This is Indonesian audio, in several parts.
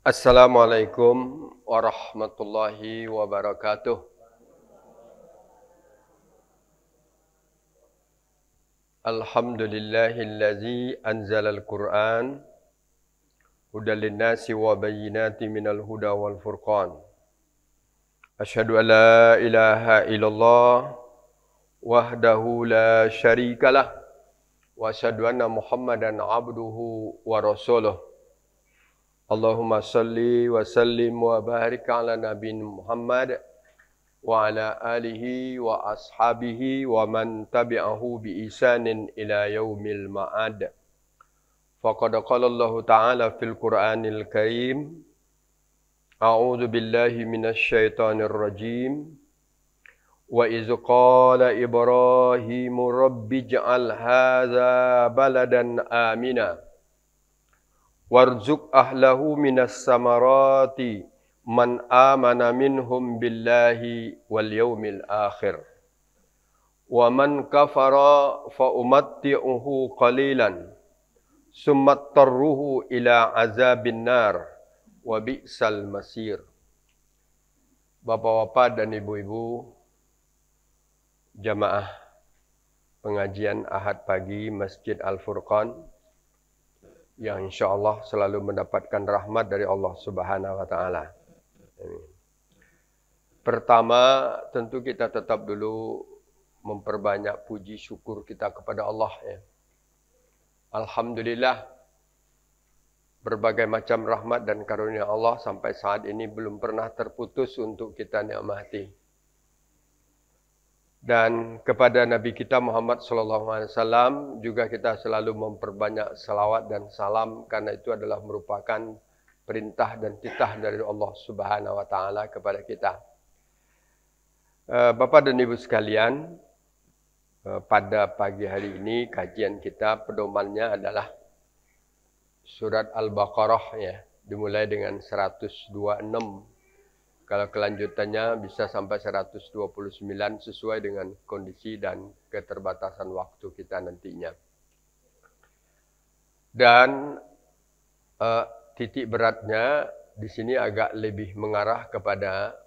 Assalamualaikum warahmatullahi wabarakatuh. Alhamdulillahillazi anzalal Qur'an hudal linnasi wa bayyinatin minal huda wal furqan. Asyhadu an la ilaha illallah wahdahu la syarikalah wa asyhadu anna Muhammadan abduhu wa rasuluh. Allahumma salli wa sallim wa barik ala Nabi Muhammad wa ala alihi wa ashabihi wa man tabi'ahu bi ihsanin ila yaumil ma'ad. Faqad qala Allah Ta'ala fil Qur'anil Karim, A'udzu billahi minasy syaithanir rajim. Wa iz qala Ibrahimu rabbi ij'al hadza baladan amina warzuq ahlahu minas samarati man amana minhum billahi wal yawmil akhir wa man kafara fa umatti'uhu qalilan summa tarruhu ila azabin nar wa bi'sal masir. Bapak-bapak dan ibu-ibu jamaah pengajian Ahad pagi Masjid Al-Furqan yang insyaAllah selalu mendapatkan rahmat dari Allah Subhanahu wa Ta'ala. Pertama, tentu kita tetap dulu memperbanyak puji syukur kita kepada Allah. Alhamdulillah, berbagai macam rahmat dan karunia Allah sampai saat ini belum pernah terputus untuk kita nikmati. Dan kepada Nabi kita Muhammad SAW juga kita selalu memperbanyak salawat dan salam, karena itu adalah merupakan perintah dan titah dari Allah Subhanahu wa Ta'ala kepada kita. Bapak dan Ibu sekalian, pada pagi hari ini kajian kita pedomannya adalah surat Al-Baqarah, ya, dimulai dengan 126. Kalau kelanjutannya bisa sampai 129 sesuai dengan kondisi dan keterbatasan waktu kita nantinya. Dan titik beratnya di sini agak lebih mengarah kepada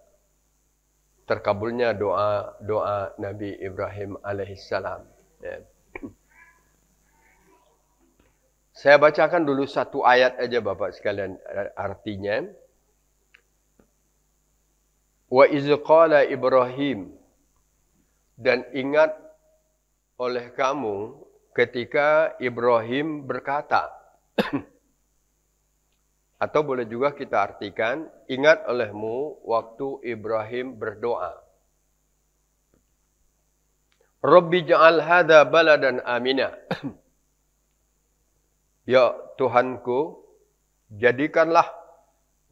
terkabulnya doa Nabi Ibrahim alaihissalam. Ya. Saya bacakan dulu satu ayat aja Bapak sekalian artinya. Wa iz qala Ibrahim, dan ingat oleh kamu ketika Ibrahim berkata. Atau boleh juga kita artikan, ingat olehmu waktu Ibrahim berdoa. Rabbi ja'al hadza baladan amina. Ya Tuhanku, jadikanlah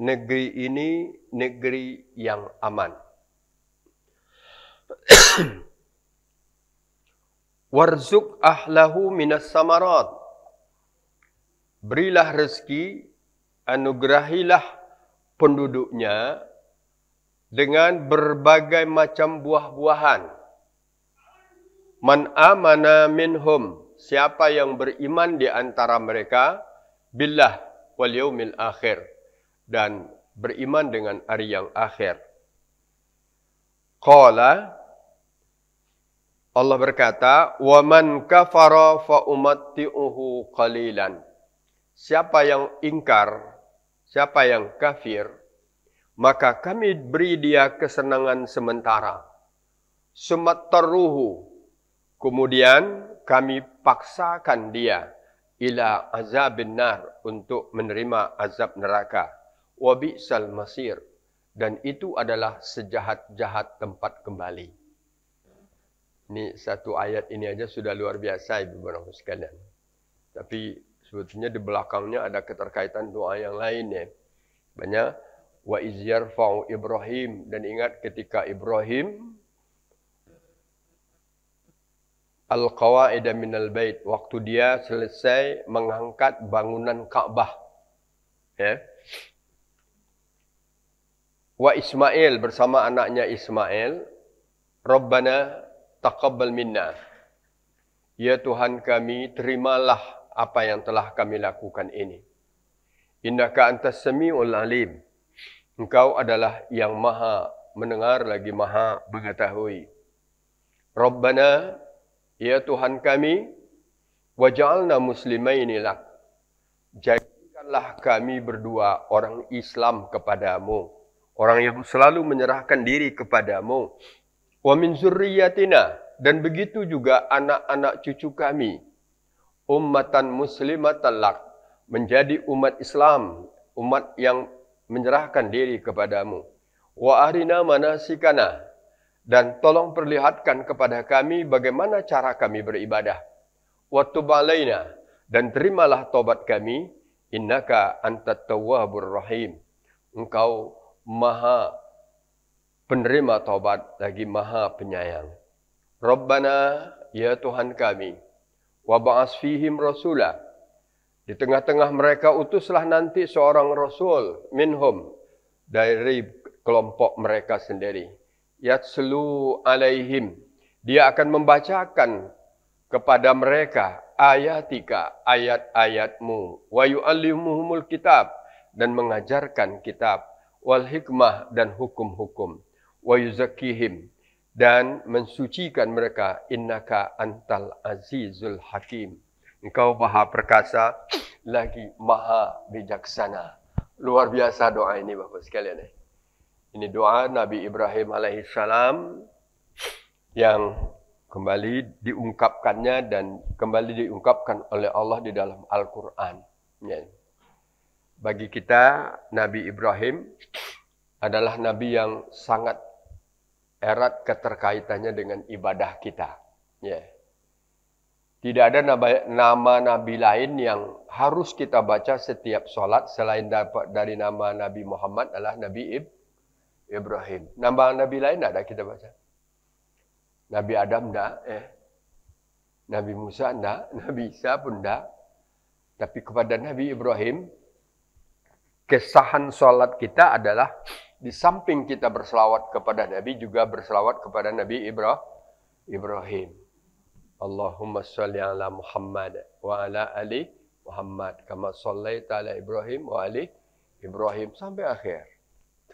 negeri ini negeri yang aman. Warzuq ahlahu minas samarat. Berilah rezeki, anugerahilah penduduknya dengan berbagai macam buah-buahan. Man amana minhum, siapa yang beriman di antara mereka, billah wal yaumil akhir, dan beriman dengan hari yang akhir. Qala, Allah berkata, wa man kafara fa umatti'uhu qalilan. Siapa yang ingkar, siapa yang kafir, maka kami beri dia kesenangan sementara. Sumattaruhu, kemudian kami paksakan dia ila azabin nar, untuk menerima azab neraka. Wa bi'sal masir, dan itu adalah sejahat-jahat tempat kembali. Ini satu ayat ini aja sudah luar biasa Ibu-ibu sekalian. Tapi sebetulnya di belakangnya ada keterkaitan doa yang lain, ya. Banyak wa iz yarfa'u Ibrahim, dan ingat ketika Ibrahim al-qawaida minal bait, waktu dia selesai mengangkat bangunan Ka'bah, ya. Wa Ismail, bersama anaknya Ismail, Rabbana taqabbal minna, ya Tuhan kami, terimalah apa yang telah kami lakukan ini. Innaka antas sami'ul alim. Engkau adalah yang maha mendengar lagi maha mengetahui. Rabbana, ya Tuhan kami, waj'alna muslimaini lak. Jadikanlah kami berdua orang Islam kepadamu, orang yang selalu menyerahkan diri kepadamu. Wa min zurriyatina, dan begitu juga anak-anak cucu kami, ummatan muslimatan lak, menjadi umat Islam, umat yang menyerahkan diri kepadamu. Wa arina manasikana, dan tolong perlihatkan kepada kami bagaimana cara kami beribadah. Wa tub alaina, dan terimalah taubat kami, innaka antat tawwabur rahim. Engkau maha penerima taubat lagi maha penyayang. Rabbana, ya Tuhan kami, wa ba'as fihim rasula, di tengah-tengah mereka utuslah nanti seorang rasul minhum, dari kelompok mereka sendiri. Yatslu alaihim, dia akan membacakan kepada mereka ayatika, ayat-ayatmu, wa yu'allimuhumul kitab, dan mengajarkan kitab, wal hikmah, dan hukum-hukum, wa yuzakkihim, dan mensucikan mereka, innaka antal azizul hakim. Engkau maha perkasa lagi maha bijaksana. Luar biasa doa ini Bapak sekalian. Ini doa Nabi Ibrahim alaihissalam yang kembali diungkapkannya dan kembali diungkapkan oleh Allah di dalam Al-Quran. Bagi kita, Nabi Ibrahim adalah Nabi yang sangat erat keterkaitannya dengan ibadah kita. Tidak ada nama Nabi lain yang harus kita baca setiap solat selain dari nama Nabi Muhammad adalah Nabi Ibrahim. Nama Nabi lain ada kita baca. Nabi Adam enggak, Nabi Musa enggak, Nabi Isa pun enggak. Tapi kepada Nabi Ibrahim, kesahan solat kita adalah di samping kita berselawat kepada Nabi, juga berselawat kepada Nabi Ibrahim. Allahumma salli ala Muhammad wa ala ali Muhammad kama sallaita ala Ibrahim wa ali Ibrahim sampai akhir.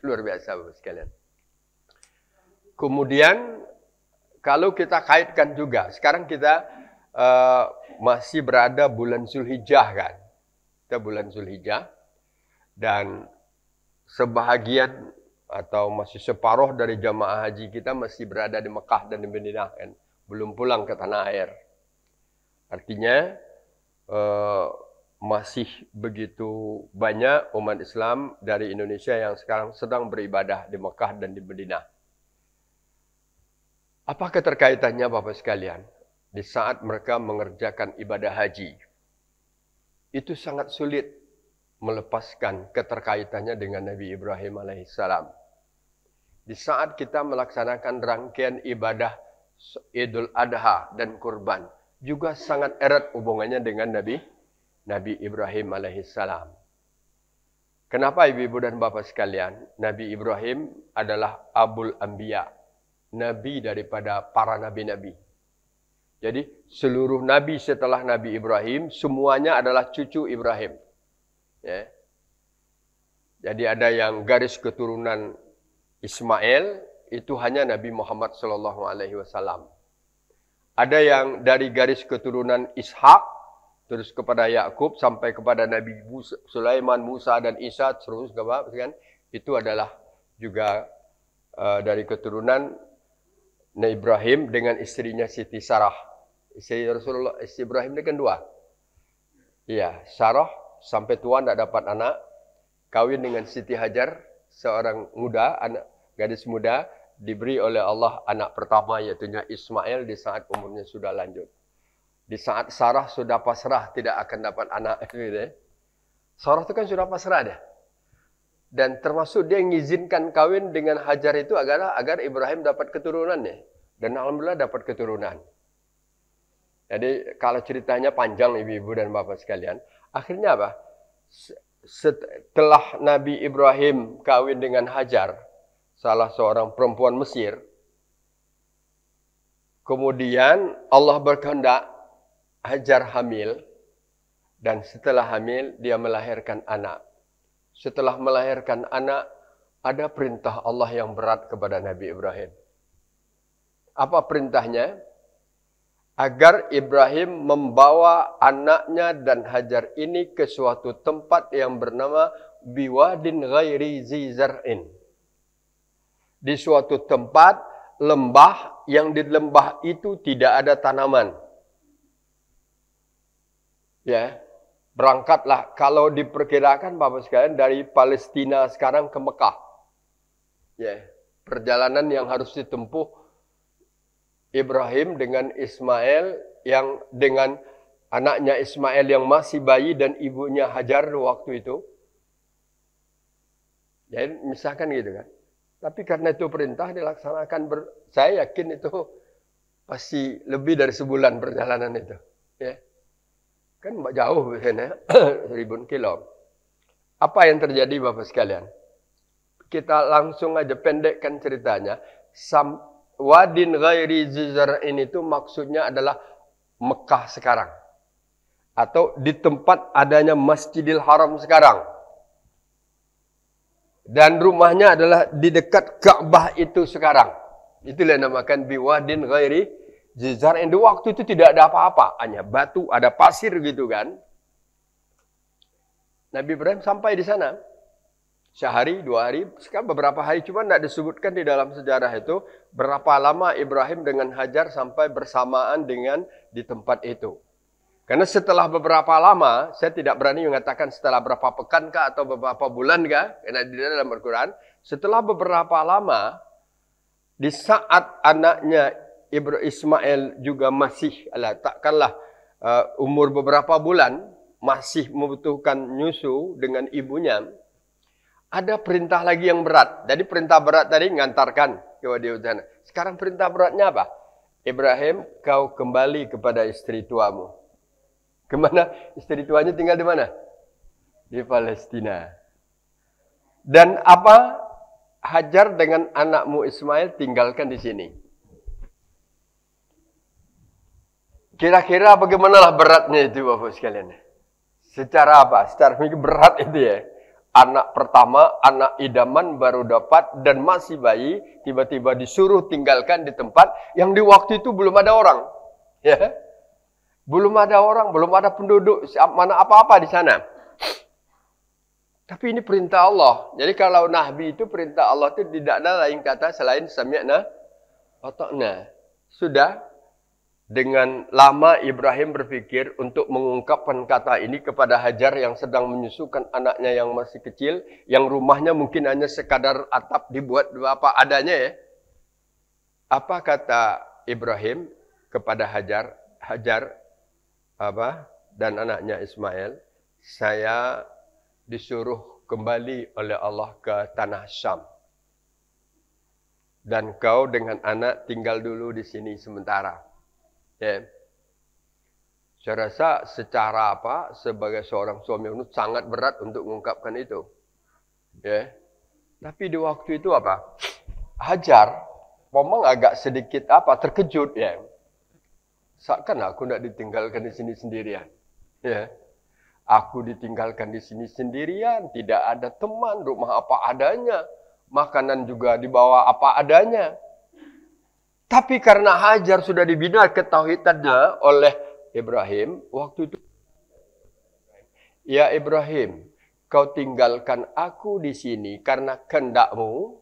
Luar biasa Bapak sekalian. Kemudian kalau kita kaitkan juga, sekarang kita masih berada bulan Zulhijjah kan. Kita bulan Zulhijjah dan sebahagian atau masih separuh dari jamaah haji kita masih berada di Mekah dan di Madinah kan. Belum pulang ke tanah air. Artinya masih begitu banyak umat Islam dari Indonesia yang sekarang sedang beribadah di Mekah dan di Madinah. Apa keterkaitannya Bapak sekalian? Di saat mereka mengerjakan ibadah haji, itu sangat sulit melepaskan keterkaitannya dengan Nabi Ibrahim alaihissalam. Di saat kita melaksanakan rangkaian ibadah Idul Adha dan kurban, juga sangat erat hubungannya dengan Nabi Ibrahim alaihissalam. Kenapa ibu-ibu dan bapak sekalian? Nabi Ibrahim adalah Abul Anbiya, Nabi daripada para nabi-nabi. Jadi seluruh nabi setelah Nabi Ibrahim, semuanya adalah cucu Ibrahim. Jadi ada yang garis keturunan Ismail, itu hanya Nabi Muhammad SAW. Ada yang dari garis keturunan Ishak, terus kepada Yakub sampai kepada Nabi Sulaiman, Musa dan Isa terus kan? Itu adalah juga dari keturunan Nabi Ibrahim dengan istrinya Siti Sarah. Istri Rasulullah, istri Ibrahim ini kan dua. Iya, Sarah sampai tua tidak dapat anak, kawin dengan Siti Hajar, seorang muda, anak gadis muda, diberi oleh Allah anak pertama yaitu Ismail di saat umurnya sudah lanjut. Di saat Sarah sudah pasrah tidak akan dapat anak. Sarah itu kan sudah pasrah dah. Dan termasuk dia mengizinkan kawin dengan Hajar itu agar Ibrahim dapat keturunannya. Dan alhamdulillah dapat keturunan. Jadi kalau ceritanya panjang ibu-ibu dan bapak sekalian. Akhirnya apa? Setelah Nabi Ibrahim kawin dengan Hajar, salah seorang perempuan Mesir. Kemudian Allah berkehendak Hajar hamil. Dan setelah hamil dia melahirkan anak. setelah melahirkan anak, ada perintah Allah yang berat kepada Nabi Ibrahim. Apa perintahnya? Agar Ibrahim membawa anaknya dan Hajar ini ke suatu tempat yang bernama Biwadin Ghairi Zi Zar'in. Di suatu tempat lembah, yang di lembah itu tidak ada tanaman. Ya, berangkatlah, kalau diperkirakan Bapak sekalian, dari Palestina sekarang ke Mekah. Ya, perjalanan yang harus ditempuh Ibrahim dengan Ismail, yang dengan anaknya Ismail yang masih bayi dan ibunya Hajar waktu itu. Jadi misalkan gitu kan. Tapi karena itu perintah dilaksanakan, saya yakin itu pasti lebih dari sebulan perjalanan itu. Ya. Kan jauh sana, 1000 kilo. Apa yang terjadi Bapak sekalian? Kita langsung aja pendekkan ceritanya. Wadin Ghairi Zi Zar'in itu maksudnya adalah Mekah sekarang. Atau di tempat adanya Masjidil Haram sekarang. Dan rumahnya adalah di dekat Ka'bah itu sekarang. Itulah namakan Biwadin Ghairi Zi Zar'in. Di waktu itu tidak ada apa-apa. Hanya batu, ada pasir gitu kan. Nabi Ibrahim sampai di sana. Sehari, 2 hari, sekarang beberapa hari. Cuma tidak disebutkan di dalam sejarah itu berapa lama Ibrahim dengan Hajar sampai bersamaan dengan di tempat itu. Karena setelah beberapa lama, saya tidak berani mengatakan setelah berapa pekan kah atau beberapa bulan kah, karena di dalam Al-Quran, setelah beberapa lama, di saat anaknya Ismail juga masih, takkanlah umur beberapa bulan, masih membutuhkan nyusu dengan ibunya, ada perintah lagi yang berat. Jadi perintah berat tadi mengantarkan ke Wadi Utana. Sekarang perintah beratnya apa? Ibrahim, kau kembali kepada istri tuamu. Kemana? Istri tuanya tinggal di mana? Di Palestina. Dan apa? Hajar dengan anakmu Ismail tinggalkan di sini. Kira-kira bagaimanalah beratnya itu Bapak sekalian? Secara apa? Secara berat itu ya. Anak pertama, anak idaman baru dapat dan masih bayi, tiba-tiba disuruh tinggalkan di tempat yang di waktu itu belum ada orang. Ya. Belum ada orang, belum ada penduduk, mana apa-apa di sana. Tapi ini perintah Allah. Jadi kalau Nabi itu perintah Allah itu tidak ada lain kata selain sami'na wa ta'na. Sudah. Dengan lama Ibrahim berpikir untuk mengungkapkan kata ini kepada Hajar yang sedang menyusukan anaknya yang masih kecil, yang rumahnya mungkin hanya sekadar atap dibuat apa adanya ya. Apa kata Ibrahim kepada Hajar? Hajar dan anaknya Ismail, saya disuruh kembali oleh Allah ke tanah Syam. Dan kau dengan anak tinggal dulu di sini sementara. Ya. Saya rasa secara sebagai seorang suami itu sangat berat untuk mengungkapkan itu. Ya. Tapi di waktu itu Hajar memang agak sedikit terkejut ya. Seakan aku tidak ditinggalkan di sini sendirian. Ya. Aku ditinggalkan di sini sendirian, tidak ada teman, rumah apa adanya, makanan juga dibawa apa adanya. Tapi karena Hajar sudah dibina ketauhidannya oleh Ibrahim, waktu itu, ya Ibrahim, kau tinggalkan aku di sini karena kehendakmu,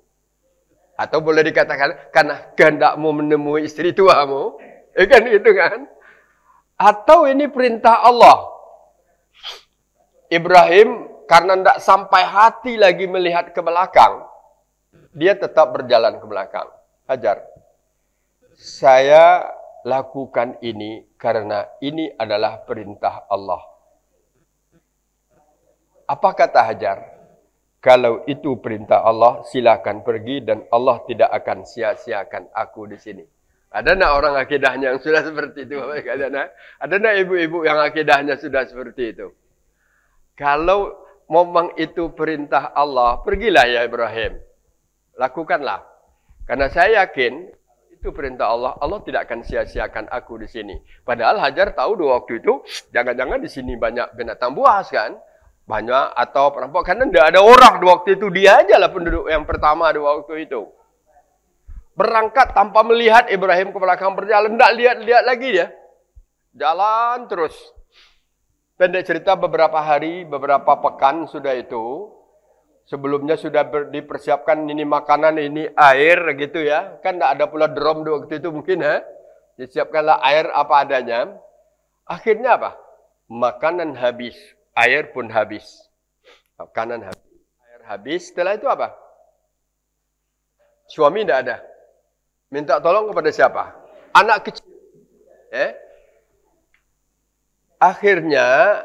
atau boleh dikatakan karena kehendakmu menemui istri tuamu, kan itu kan? Atau ini perintah Allah. Ibrahim karena tidak sampai hati lagi melihat ke belakang, dia tetap berjalan ke belakang. Hajar, saya lakukan ini karena ini adalah perintah Allah. Apa kata Hajar? Kalau itu perintah Allah, silakan pergi dan Allah tidak akan sia-siakan aku di sini. Ada nak orang akidahnya yang sudah seperti itu? Ada nak ibu-ibu yang akidahnya sudah seperti itu? Kalau memang itu perintah Allah, pergilah ya Ibrahim. Lakukanlah. Karena saya yakin itu perintah Allah, Allah tidak akan sia-siakan aku di sini. Padahal Hajar tahu di waktu itu, jangan-jangan di sini banyak binatang buas kan? banyak atau perampok. Karena tidak ada orang di waktu itu. Dia aja lah penduduk yang pertama di waktu itu. Berangkat tanpa melihat Ibrahim ke belakang berjalan. Tidak lihat-lihat lagi dia. Jalan terus. Pendek cerita beberapa hari, beberapa pekan sudah itu. Sebelumnya sudah dipersiapkan ini makanan, ini air gitu ya. Kan tidak ada pula drum di waktu itu mungkin ya. Disiapkanlah air apa adanya. Akhirnya apa? Makanan habis. Air pun habis. Makanan habis. Air habis. Setelah itu apa? Suami tidak ada. Minta tolong kepada siapa? Anak kecil. Akhirnya,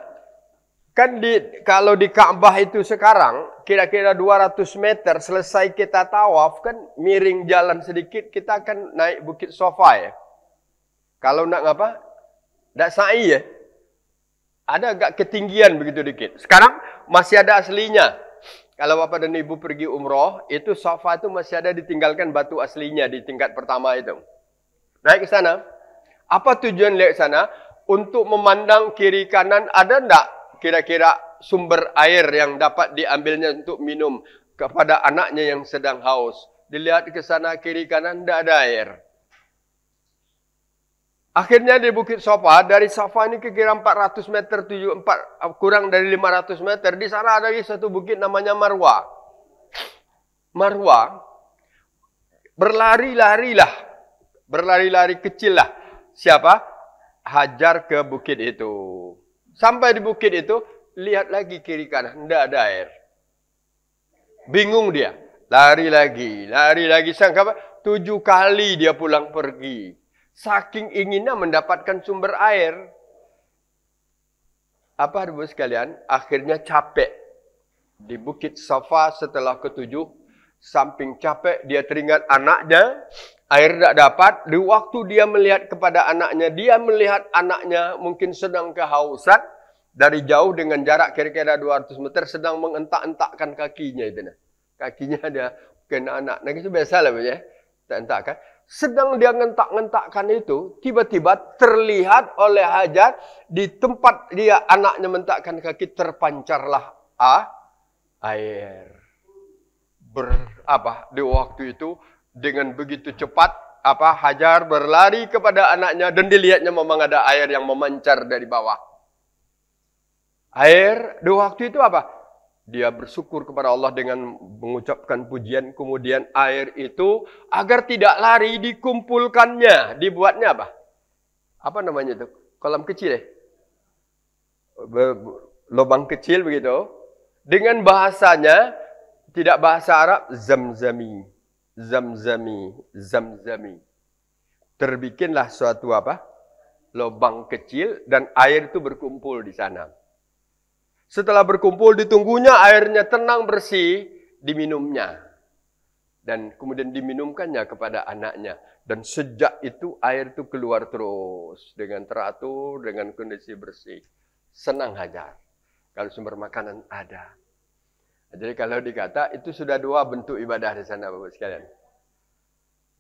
kan kalau di Ka'bah itu sekarang, kira-kira 200 meter selesai kita tawaf, kan miring jalan sedikit, kita akan naik Bukit Sofa ya. Kalau nak apa? Tak sa'i ya. Ada agak ketinggian begitu dikit. Sekarang masih ada aslinya. Kalau Bapak dan Ibu pergi umroh, itu Sofa itu masih ada ditinggalkan batu aslinya di tingkat pertama itu. Naik ke sana. Apa tujuan naik ke sana? Untuk memandang kiri kanan ada enggak kira-kira sumber air yang dapat diambilnya untuk minum kepada anaknya yang sedang haus. Dilihat ke sana kiri kanan enggak ada air. Akhirnya di Bukit Sofa, dari Sofa ini kira 400 meter, kurang dari 500 meter, di sana ada lagi satu bukit namanya Marwa. Marwa, berlari-larilah, berlari-lari kecil lah. Siapa? Hajar ke bukit itu. Sampai di bukit itu, lihat lagi kiri kanan, tidak ada air. Bingung dia, lari lagi, sangka apa? 7 kali dia pulang pergi. Saking inginnya mendapatkan sumber air. Apa ibu sekalian? Akhirnya capek. Di Bukit Safa setelah ke-7, samping capek, dia teringat anaknya. Air tidak dapat. Di waktu dia melihat kepada anaknya, dia melihat anaknya mungkin sedang kehausan. Dari jauh dengan jarak kira-kira 200 meter sedang mengentak-entakkan kakinya itu. Kakinya ada kena anak. Nah itu biasa lah ya. Entak-entakkan. Sedang dia ngentak-ngentakkan itu, tiba-tiba terlihat oleh Hajar di tempat dia anaknya mentakkan kaki terpancarlah air. Di waktu itu dengan begitu cepat Hajar berlari kepada anaknya dan dilihatnya memang ada air yang memancar dari bawah. Air di waktu itu dia bersyukur kepada Allah dengan mengucapkan pujian. Kemudian air itu agar tidak lari dikumpulkannya. Dibuatnya apa? Apa namanya itu? Kolam kecil ya? Lubang kecil begitu. Dengan bahasanya, tidak bahasa Arab, zamzami. Zamzami. Zamzami. Terbikinlah suatu lubang kecil dan air itu berkumpul di sana. Setelah berkumpul, ditunggunya airnya tenang bersih, diminumnya. Dan kemudian diminumkannya kepada anaknya. Dan sejak itu air itu keluar terus. Dengan teratur, dengan kondisi bersih. Senang Hajar. Kalau sumber makanan ada. Jadi kalau dikata, itu sudah 2 bentuk ibadah di sana Bapak sekalian.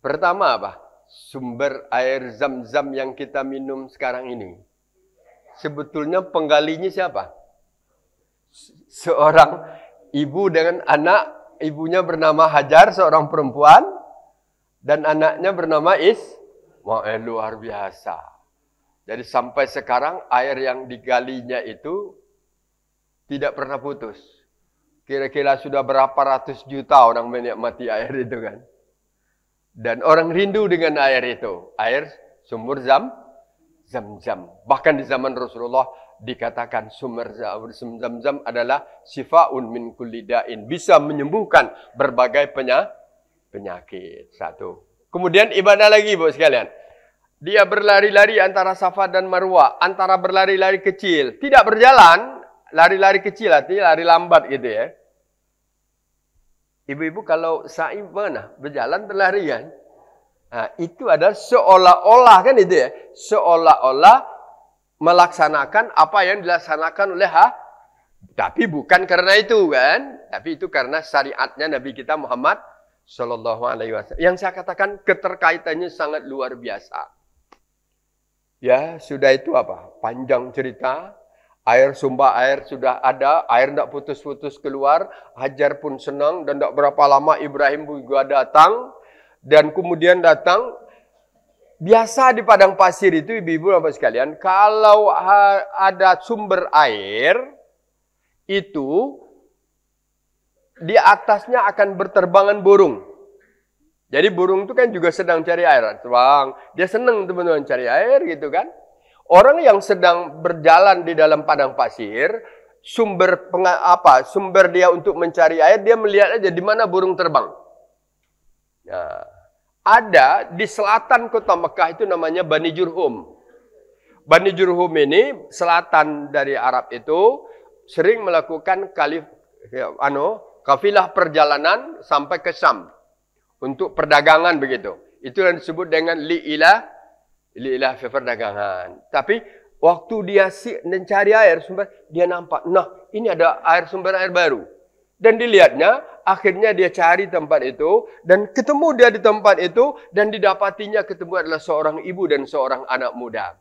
Pertama sumber air zam-zam yang kita minum sekarang ini. Sebetulnya penggalinya siapa? Seorang ibu dengan anak, ibunya bernama Hajar, seorang perempuan, dan anaknya bernama luar biasa. Jadi sampai sekarang air yang digalinya itu tidak pernah putus. Kira-kira sudah berapa ratus juta orang menikmati air itu kan. Dan orang rindu dengan air itu. Air sumber zam-zam. Bahkan di zaman Rasulullah dikatakan sumber zam-zam adalah sifaun min kulli da'in. Bisa menyembuhkan berbagai penyakit. Satu. Kemudian ibadah lagi Bapak sekalian. Dia berlari-lari antara Safa dan Marwa. Antara berlari-lari kecil. Tidak berjalan. Lari-lari kecil artinya lari lambat gitu ya. Ibu-ibu kalau sa'i mana? Berjalan berlari kan? Nah, itu adalah seolah-olah kan itu ya. Seolah-olah melaksanakan apa yang dilaksanakan oleh tapi bukan karena itu kan. Tapi itu karena syariatnya Nabi kita Muhammad Sallallahu Alaihi Wasallam. Yang saya katakan keterkaitannya sangat luar biasa. Ya sudah itu panjang cerita. Sumber air sudah ada, air tidak putus-putus keluar. Hajar pun senang dan tidak berapa lama Ibrahim juga datang. Dan kemudian datang, biasa di padang pasir itu ibu-ibu bapak sekalian, kalau ada sumber air, itu di atasnya akan berterbangan burung. Jadi burung itu kan juga sedang cari air. Terbang, dia senang teman-teman cari air gitu kan. Orang yang sedang berjalan di dalam padang pasir, sumber dia untuk mencari air, dia melihat aja di mana burung terbang. Nah, ada di selatan kota Mekah itu namanya Bani Jurhum. Bani Jurhum ini selatan dari Arab itu sering melakukan kafilah perjalanan sampai ke Syam untuk perdagangan begitu. Itu yang disebut dengan li'ilah perdagangan. Tapi waktu dia mencari air sumber, dia nampak, nah ini ada sumber air baru. Dan dilihatnya, akhirnya dia cari tempat itu, dan ketemu dia di tempat itu, dan didapatinya ketemu adalah seorang ibu dan seorang anak muda.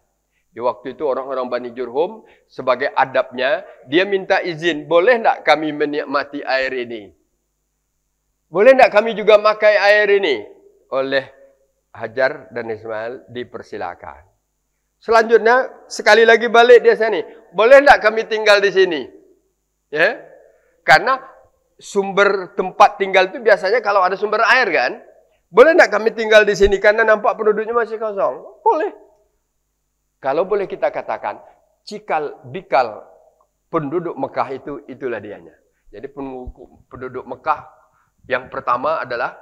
Di waktu itu orang-orang Bani Jurhum, sebagai adabnya, dia minta izin, boleh tak kami menikmati air ini? Boleh tak kami juga makai air ini? Oleh Hajar dan Ismail dipersilakan. Selanjutnya, sekali lagi balik dia sini. Boleh tak kami tinggal di sini? Ya, karena sumber tempat tinggal itu biasanya kalau ada sumber air kan. Boleh tak kami tinggal di sini karena nampak penduduknya masih kosong? Boleh. Kalau boleh kita katakan, cikal bikal penduduk Mekah itulah dianya. Jadi penduduk Mekah yang pertama adalah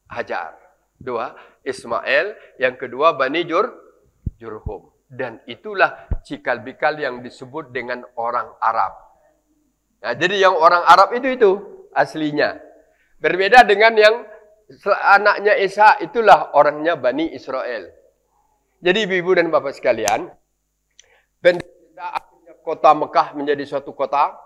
Hajar. Dua, Ismail. Yang kedua, Bani Jurhum. Dan itulah cikal bikal yang disebut dengan orang Arab. Nah, jadi yang orang Arab itu aslinya. Berbeda dengan yang anaknya Isa, itulah orangnya Bani Israel. Jadi ibu dan bapak sekalian, akhirnya kota Mekah menjadi suatu kota.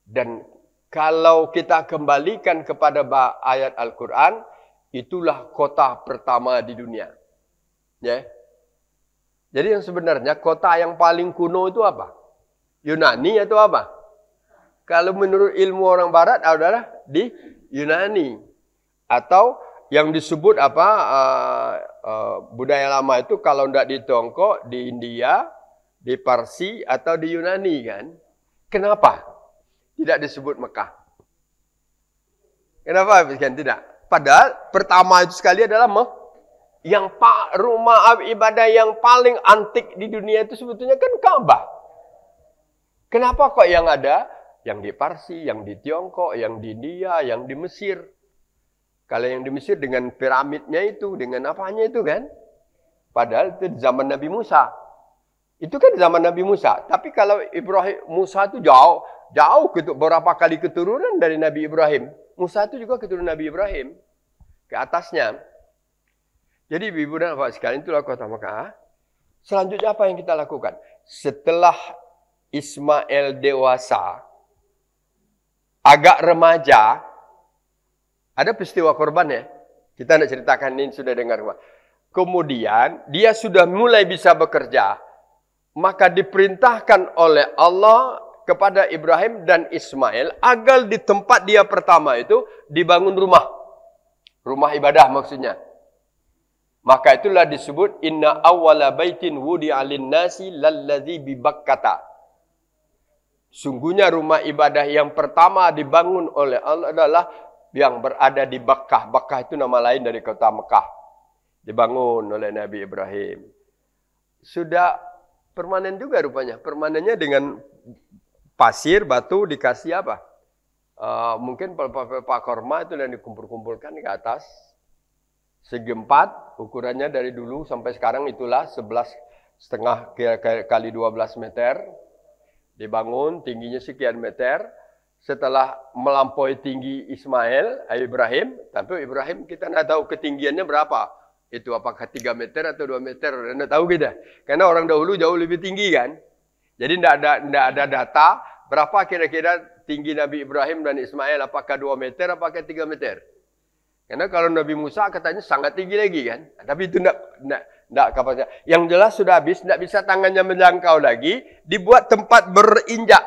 Dan kalau kita kembalikan kepada ayat Al-Quran, itulah kota pertama di dunia. Ya. Jadi yang sebenarnya kota yang paling kuno itu apa? Yunani atau apa? Kalau menurut ilmu orang barat adalah di Yunani. Atau yang disebut budaya lama itu kalau tidak di Tiongkok, di India, di Parsi atau di Yunani kan? Kenapa tidak disebut Mekah? Kenapa kan tidak? Padahal pertama itu sekali adalah rumah ibadah yang paling antik di dunia itu sebetulnya kan Ka'bah. Kenapa kok yang ada? Yang di Parsi, yang di Tiongkok, yang di India, yang di Mesir. Kalau yang di Mesir dengan piramidnya itu, dengan apanya itu kan? Padahal itu zaman Nabi Musa. Itu kan zaman Nabi Musa. Tapi kalau Musa itu jauh beberapa kali keturunan dari Nabi Ibrahim. Musa itu juga keturunan Nabi Ibrahim. Ke atasnya. Jadi ibu dan bapak sekalian, itulah kota Mekah. Selanjutnya apa yang kita lakukan? Setelah Ismail dewasa, agak remaja, ada peristiwa korban ya. Kita nak ceritakan ini sudah dengar. Kemudian dia sudah mulai bisa bekerja. Maka diperintahkan oleh Allah kepada Ibrahim dan Ismail agar di tempat dia pertama itu dibangun rumah. Rumah ibadah maksudnya. Maka itulah disebut inna awwala baitin wudi'a lin-nasi lalladzi bi Bakkah. Sungguhnya rumah ibadah yang pertama dibangun oleh Allah adalah yang berada di Bakkah. Bakkah itu nama lain dari kota Mekah. Dibangun oleh Nabi Ibrahim. Sudah permanen juga rupanya. Permanennya dengan pasir, batu, dikasih apa? Mungkin pelepah korma itu yang dikumpul-kumpulkan ke atas. Segi 4, ukurannya dari dulu sampai sekarang itulah 11,5 kali 12 meter. Dibangun, tingginya sekian meter. Setelah melampaui tinggi Ibrahim, tapi Ibrahim kita tidak tahu ketinggiannya berapa. Itu apakah 3 meter atau 2 meter, tidak tahu kita. Karena orang dahulu jauh lebih tinggi kan. Jadi tidak ada data berapa kira-kira tinggi Nabi Ibrahim dan Ismail, apakah 2 meter, apakah 3 meter. Karena kalau Nabi Musa katanya sangat tinggi lagi kan. Tapi itu tidak Tidak kapasitas. Yang jelas sudah habis, tidak bisa tangannya menjangkau lagi, dibuat tempat berinjak.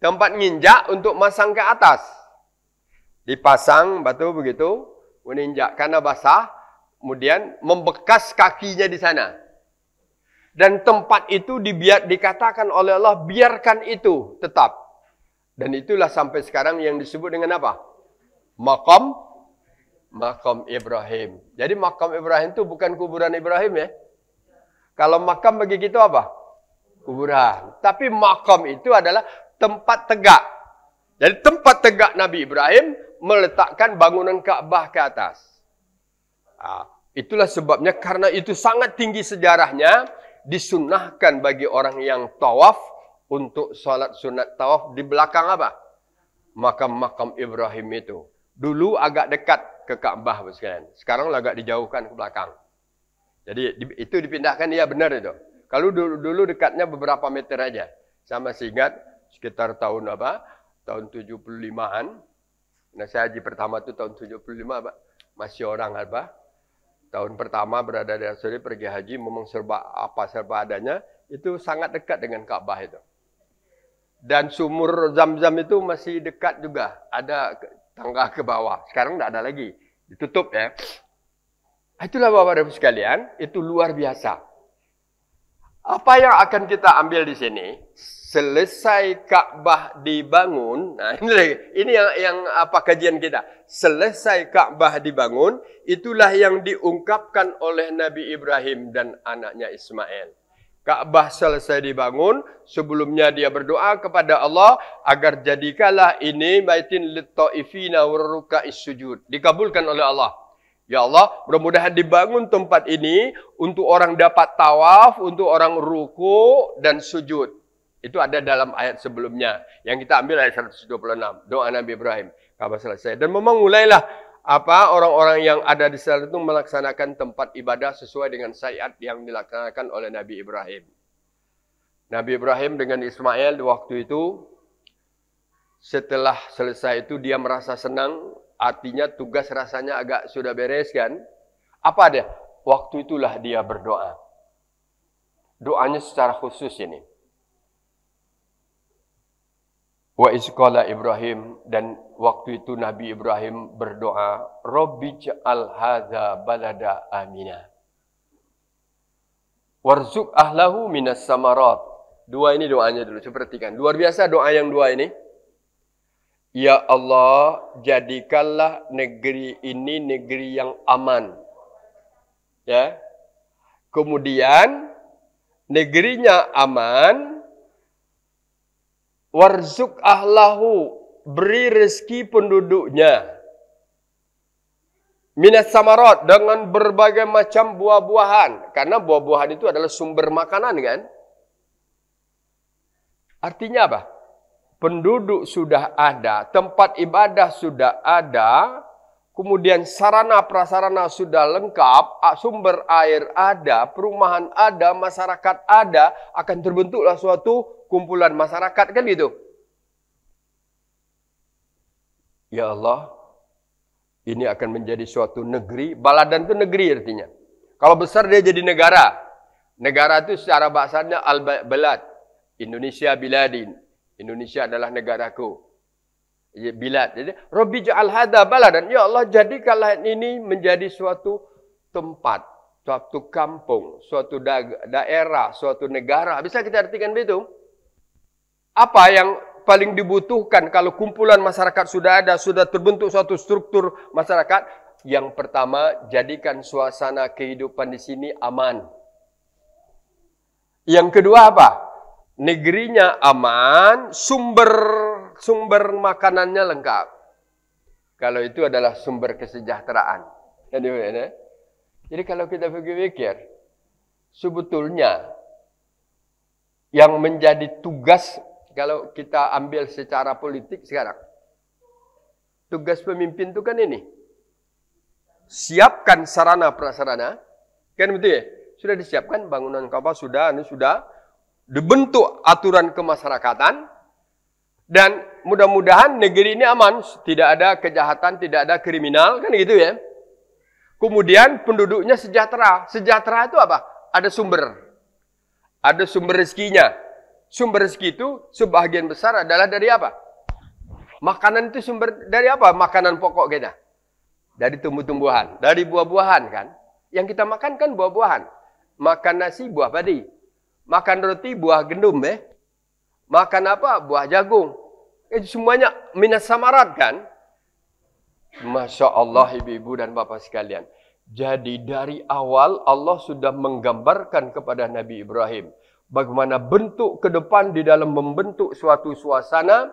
Tempat nginjak untuk masang ke atas. Dipasang batu begitu, menginjak karena basah, kemudian membekas kakinya di sana. Dan tempat itu dikatakan oleh Allah, biarkan itu tetap. Dan itulah sampai sekarang yang disebut dengan apa? Makam Ibrahim. Jadi makam Ibrahim itu bukan kuburan Ibrahim ya. Kalau makam bagi kita apa? Kuburan. Tapi makam itu adalah tempat tegak. Jadi tempat tegak Nabi Ibrahim meletakkan bangunan Ka'bah ke atas. Itulah sebabnya karena itu sangat tinggi sejarahnya, disunnahkan bagi orang yang tawaf untuk salat sunat tawaf di belakang apa? Makam-makam Ibrahim itu. Dulu agak dekat ke Ka'bah sekalian. Sekarang agak dijauhkan ke belakang. Jadi itu dipindahkan, ya benar itu. Kalau dulu dekatnya beberapa meter aja. Sama seingat sekitar tahun apa? Tahun 75-an. Nah, saya haji pertama itu tahun 75, Pak. Masih orang apa? Tahun pertama berada di Arab Saudi pergi haji, memang serba adanya. Itu sangat dekat dengan Ka'bah itu. Dan sumur Zam-Zam itu masih dekat juga. Ada tangga ke bawah. Sekarang tidak ada lagi. Ditutup ya. Itulah Bapak-Bapak sekalian. Itu luar biasa. Apa yang akan kita ambil di sini? Selesai Ka'bah dibangun. Nah, ini yang apa kajian kita. Selesai Ka'bah dibangun. Itulah yang diungkapkan oleh Nabi Ibrahim dan anaknya Ismail. Ka'bah selesai dibangun, sebelumnya dia berdoa kepada Allah agar jadikanlah ini baitin lit-taifina warruka'is sujud. Dikabulkan oleh Allah. Ya Allah, mudah-mudahan dibangun tempat ini untuk orang dapat tawaf, untuk orang ruku dan sujud. Itu ada dalam ayat sebelumnya. Yang kita ambil ayat 126, doa Nabi Ibrahim. Ka'bah selesai. Dan memang mulailah orang-orang yang ada di sana itu melaksanakan tempat ibadah sesuai dengan syariat yang dilaksanakan oleh Nabi Ibrahim. Nabi Ibrahim dengan Ismail di waktu itu, setelah selesai itu dia merasa senang, artinya tugas rasanya agak sudah beres kan. Apa dia? Waktu itulah dia berdoa. Doanya secara khusus ini. Wa isqala Ibrahim, dan waktu itu Nabi Ibrahim berdoa, Rabbi ja'al hadza balada amina. Warzuq ahlahu minas samarat. Dua ini doanya dulu, perhatikan. Luar biasa doa yang dua ini. Ya Allah, jadikanlah negeri ini negeri yang aman. Ya. Kemudian negerinya aman. Warzuk ahlahu, beri rezeki penduduknya. Minas samarat, dengan berbagai macam buah-buahan. Karena buah-buahan itu adalah sumber makanan kan. Artinya apa? Penduduk sudah ada, tempat ibadah sudah ada, kemudian sarana prasarana sudah lengkap, sumber air ada, perumahan ada, masyarakat ada, akan terbentuklah suatu kumpulan masyarakat kan gitu. Ya Allah, ini akan menjadi suatu negeri. Baladan itu negeri artinya. Kalau besar dia jadi negara. Negara itu secara bahasanya al-balad. Indonesia biladin. Indonesia adalah negaraku. Bilad. Jadi Rabbi ja'al hadza baladan. Ya Allah, jadikanlah ini menjadi suatu tempat, suatu kampung, suatu daerah, suatu negara. Bisa kita artikan begitu? Apa yang paling dibutuhkan kalau kumpulan masyarakat sudah ada, sudah terbentuk suatu struktur masyarakat? Yang pertama, jadikan suasana kehidupan di sini aman. Yang kedua apa? Negerinya aman, sumber makanannya lengkap. Kalau itu adalah sumber kesejahteraan. Jadi kalau kita pikir-pikir, sebetulnya yang menjadi tugas, kalau kita ambil secara politik sekarang, tugas pemimpin itu kan ini. Siapkan sarana prasarana. Kan betul ya? Sudah disiapkan bangunan Ka'bah, sudah dibentuk aturan kemasyarakatan. Dan mudah-mudahan negeri ini aman. Tidak ada kejahatan, tidak ada kriminal. Kan gitu ya? Kemudian penduduknya sejahtera. Sejahtera itu apa? Ada sumber. Ada sumber rezekinya. Sumber rezeki itu sebagian besar adalah dari apa? Makanan itu sumber dari apa? Makanan pokok kita. Dari tumbuh-tumbuhan. Dari buah-buahan kan. Yang kita makan kan buah-buahan. Makan nasi, buah padi. Makan roti, buah gendum. Makan apa? Buah jagung. Itu semuanya minas samarat kan. Masya Allah ibu-ibu dan bapak sekalian. Jadi dari awal Allah sudah menggambarkan kepada Nabi Ibrahim. Bagaimana bentuk ke depan di dalam membentuk suatu suasana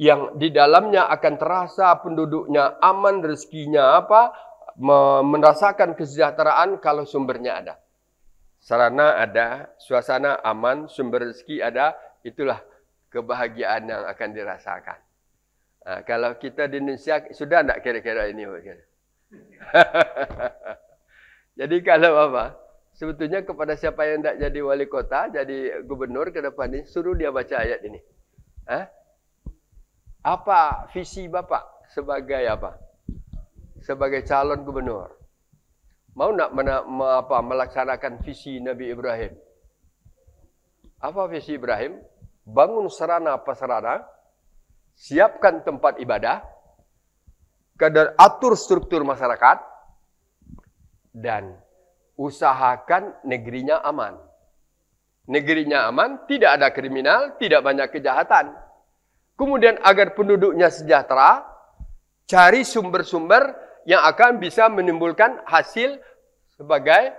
yang di dalamnya akan terasa penduduknya aman, rezekinya apa, merasakan kesejahteraan kalau sumbernya ada. Sarana ada, suasana aman, sumber rezeki ada, itulah kebahagiaan yang akan dirasakan. Nah, kalau kita di Indonesia, sudah tidak kira-kira ini? Jadi kalau apa? Sebetulnya kepada siapa yang tidak jadi wali kota, jadi gubernur ke depan ini, suruh dia baca ayat ini. Apa visi Bapak sebagai apa? Sebagai calon gubernur. Mau nak melaksanakan visi Nabi Ibrahim? Apa visi Ibrahim? Bangun sarana prasarana, siapkan tempat ibadah, atur struktur masyarakat, dan usahakan negerinya aman. Negerinya aman, tidak ada kriminal, tidak banyak kejahatan. Kemudian agar penduduknya sejahtera, cari sumber-sumber yang akan bisa menimbulkan hasil sebagai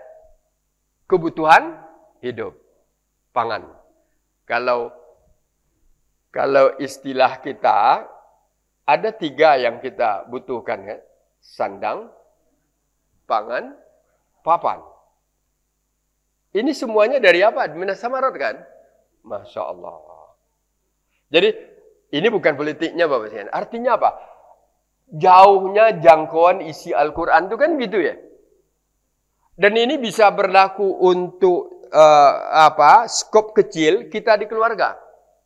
kebutuhan hidup, pangan. Kalau istilah kita, ada 3 yang kita butuhkan. Sandang, pangan, papan. Ini semuanya dari apa? Minas samarat kan? Masya Allah. Jadi, ini bukan politiknya Bapak sekalian. Artinya apa? Jauhnya jangkauan isi Al-Quran itu kan gitu ya. Dan ini bisa berlaku untuk skop kecil kita di keluarga.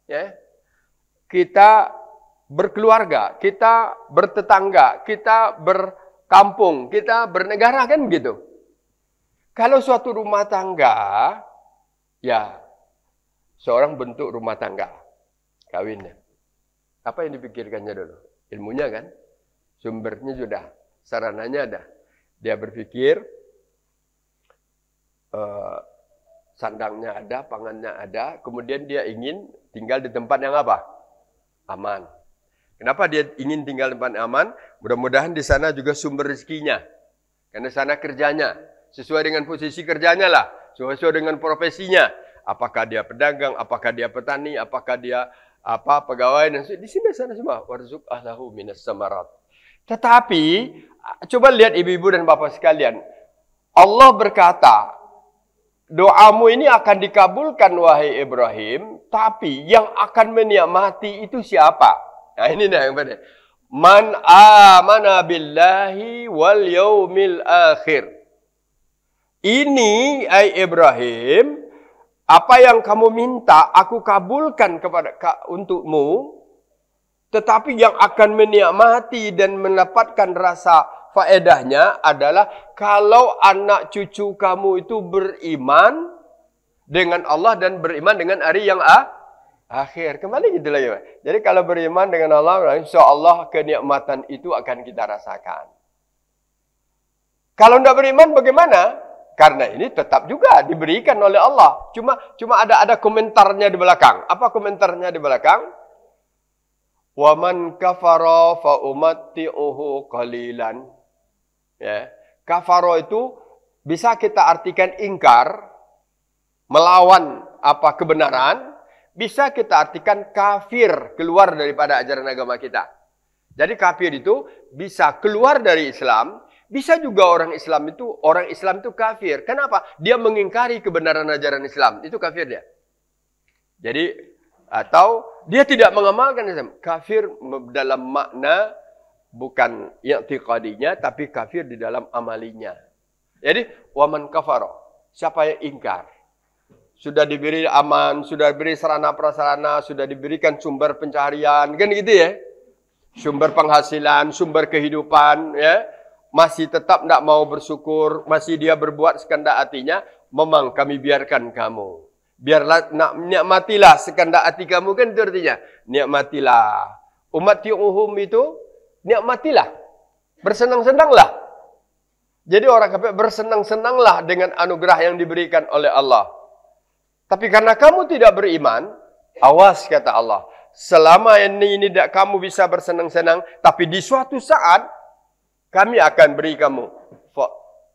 Ya. Kita berkeluarga, kita bertetangga, kita berkampung, kita bernegara kan gitu. Kalau suatu rumah tangga, ya seorang bentuk rumah tangga, kawinnya. Apa yang dipikirkannya dulu? Ilmunya kan? Sumbernya sudah, sarananya ada. Dia berpikir, sandangnya ada, pangannya ada, kemudian dia ingin tinggal di tempat yang apa? Aman. Kenapa dia ingin tinggal di tempat aman? Mudah-mudahan di sana juga sumber rezekinya. Karena sana kerjanya. Sesuai dengan posisi kerjanya lah. Sesuai dengan profesinya. Apakah dia pedagang, apakah dia petani, apakah dia pegawai. Dan di sini sana semua. Warzuk ahlahu minas samarat. Tetapi, coba lihat ibu-ibu dan bapak sekalian. Allah berkata, doamu ini akan dikabulkan wahai Ibrahim, tapi yang akan menikmati itu siapa? Nah ini dah yang benar. Man amana billahi wal yaumil akhir. Ini ai Ibrahim, apa yang kamu minta aku kabulkan untukmu, tetapi yang akan menikmati dan mendapatkan rasa faedahnya adalah kalau anak cucu kamu itu beriman dengan Allah dan beriman dengan hari yang akhir. Kembali gitu lagi, Pak. Jadi kalau beriman dengan Allah, insya-Allah kenikmatan itu akan kita rasakan. Kalau tidak beriman bagaimana? Karena ini tetap juga diberikan oleh Allah. Cuma ada komentarnya di belakang. Apa komentarnya di belakang? Wa man kafara fa umatti'uhu qalilan. Ya, kafaro itu bisa kita artikan ingkar, melawan kebenaran, bisa kita artikan kafir, keluar daripada ajaran agama kita. Jadi kafir itu bisa keluar dari Islam, bisa juga orang Islam itu kafir. Kenapa? Dia mengingkari kebenaran ajaran Islam, itu kafir dia. Jadi atau dia tidak mengamalkan Islam, kafir dalam makna bukan i'tiqadinya, tapi kafir di dalam amalinya. Jadi, waman kafaro. Siapa yang ingkar? Sudah diberi aman, sudah diberi sarana prasarana, sudah diberikan sumber pencaharian, kan gitu ya. Sumber penghasilan, sumber kehidupan, ya. masih tetap tidak mau bersyukur, masih dia berbuat sekehendak hatinya, memang kami biarkan kamu. Biarlah, nikmatilah sekehendak hati kamu, kan itu artinya. Nikmatilah. Umat ti'uhum itu, nikmatilah. Bersenang-senanglah. Jadi orang kafir bersenang-senanglah dengan anugerah yang diberikan oleh Allah. Tapi karena kamu tidak beriman, awas kata Allah. Selama ini tidak kamu bisa bersenang-senang, tapi di suatu saat kami akan beri kamu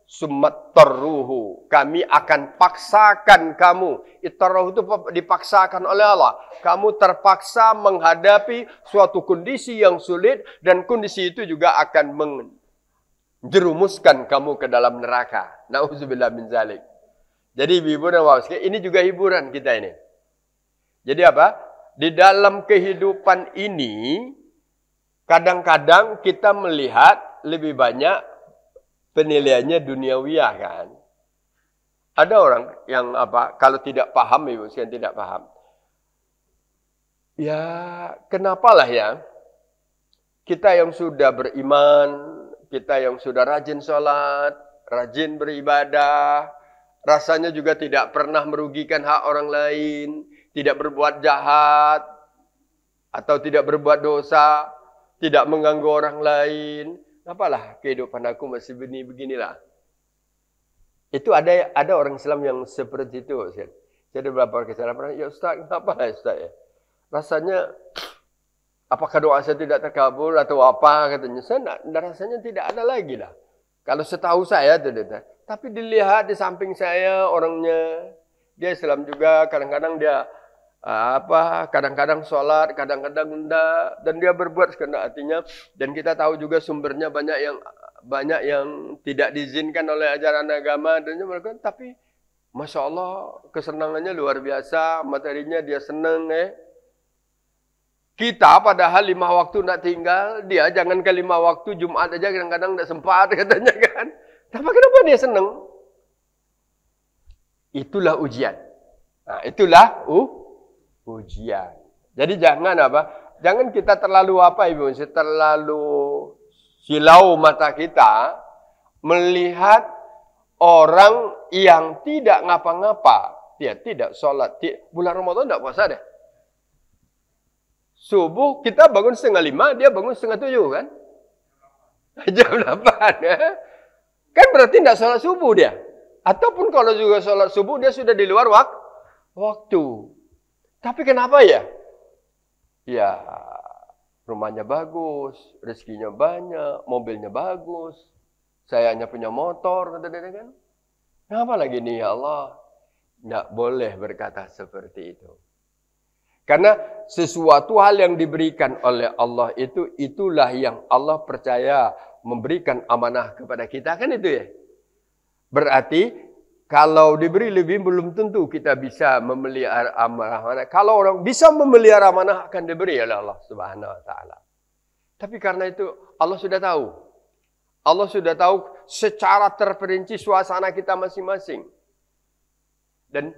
summatarruhu. Kami akan paksakan kamu. Itarruhu itu dipaksakan oleh Allah. Kamu terpaksa menghadapi suatu kondisi yang sulit dan kondisi itu juga akan menjerumuskan kamu ke dalam neraka. Nauzubillah min zalik. Jadi ibu dan bapak, ini juga hiburan kita ini. Jadi apa? Di dalam kehidupan ini, kadang-kadang kita melihat lebih banyak penilaiannya duniawiyah kan. Ada orang yang apa? Kalau tidak paham, ibu sekalian tidak paham. Ya, kenapalah ya? Kita yang sudah beriman, kita yang sudah rajin sholat, rajin beribadah, rasanya juga tidak pernah merugikan hak orang lain, tidak berbuat jahat, atau tidak berbuat dosa, tidak mengganggu orang lain. Apalah kehidupan aku masih beginilah. Itu ada orang Islam yang seperti itu. Saya ada beberapa kesalahan. Ya Ustaz, kenapa lah Ustaz ya? Rasanya, apakah doa saya tidak terkabul atau apa katanya. Saya rasanya tidak ada lagi lah. Kalau setahu saya, tapi dilihat di samping saya orangnya, dia Islam juga, kadang-kadang dia kadang-kadang sholat, kadang-kadang enggak, dan dia berbuat sekehendak hatinya. Dan kita tahu juga sumbernya banyak yang tidak diizinkan oleh ajaran agama dan mereka, tapi masya Allah kesenangannya luar biasa, materinya dia senang Kita padahal 5 waktu nak tinggal, dia jangan ke 5 waktu, Jumat aja kadang-kadang tak sempat katanya kan. Tapi kenapa dia senang? Itulah ujian. Nah, itulah ujian. Jadi jangan Jangan kita terlalu Ibu, terlalu silau mata kita melihat orang yang tidak ngapa-ngapa, dia tidak sholat, bulan Ramadan tidak puasa deh. Subuh kita bangun 4:30, dia bangun 6:30 kan? Jam 8 ya. Kan berarti tidak sholat subuh dia. Ataupun kalau juga sholat subuh dia sudah di luar waktu. Tapi kenapa ya? Ya, rumahnya bagus, rezekinya banyak, mobilnya bagus. Saya hanya punya motor, kata dia kan. Kenapa lagi nih ya Allah? Tidak boleh berkata seperti itu. Karena sesuatu hal yang diberikan oleh Allah itulah yang Allah percaya memberikan amanah kepada kita. Kan itu ya? Berarti kalau diberi lebih belum tentu kita bisa memelihara amanah. Kalau orang bisa memelihara amanah akan diberi oleh Allah Subhanahu wa taala. Tapi karena itu Allah sudah tahu. Allah sudah tahu secara terperinci suasana kita masing-masing. Dan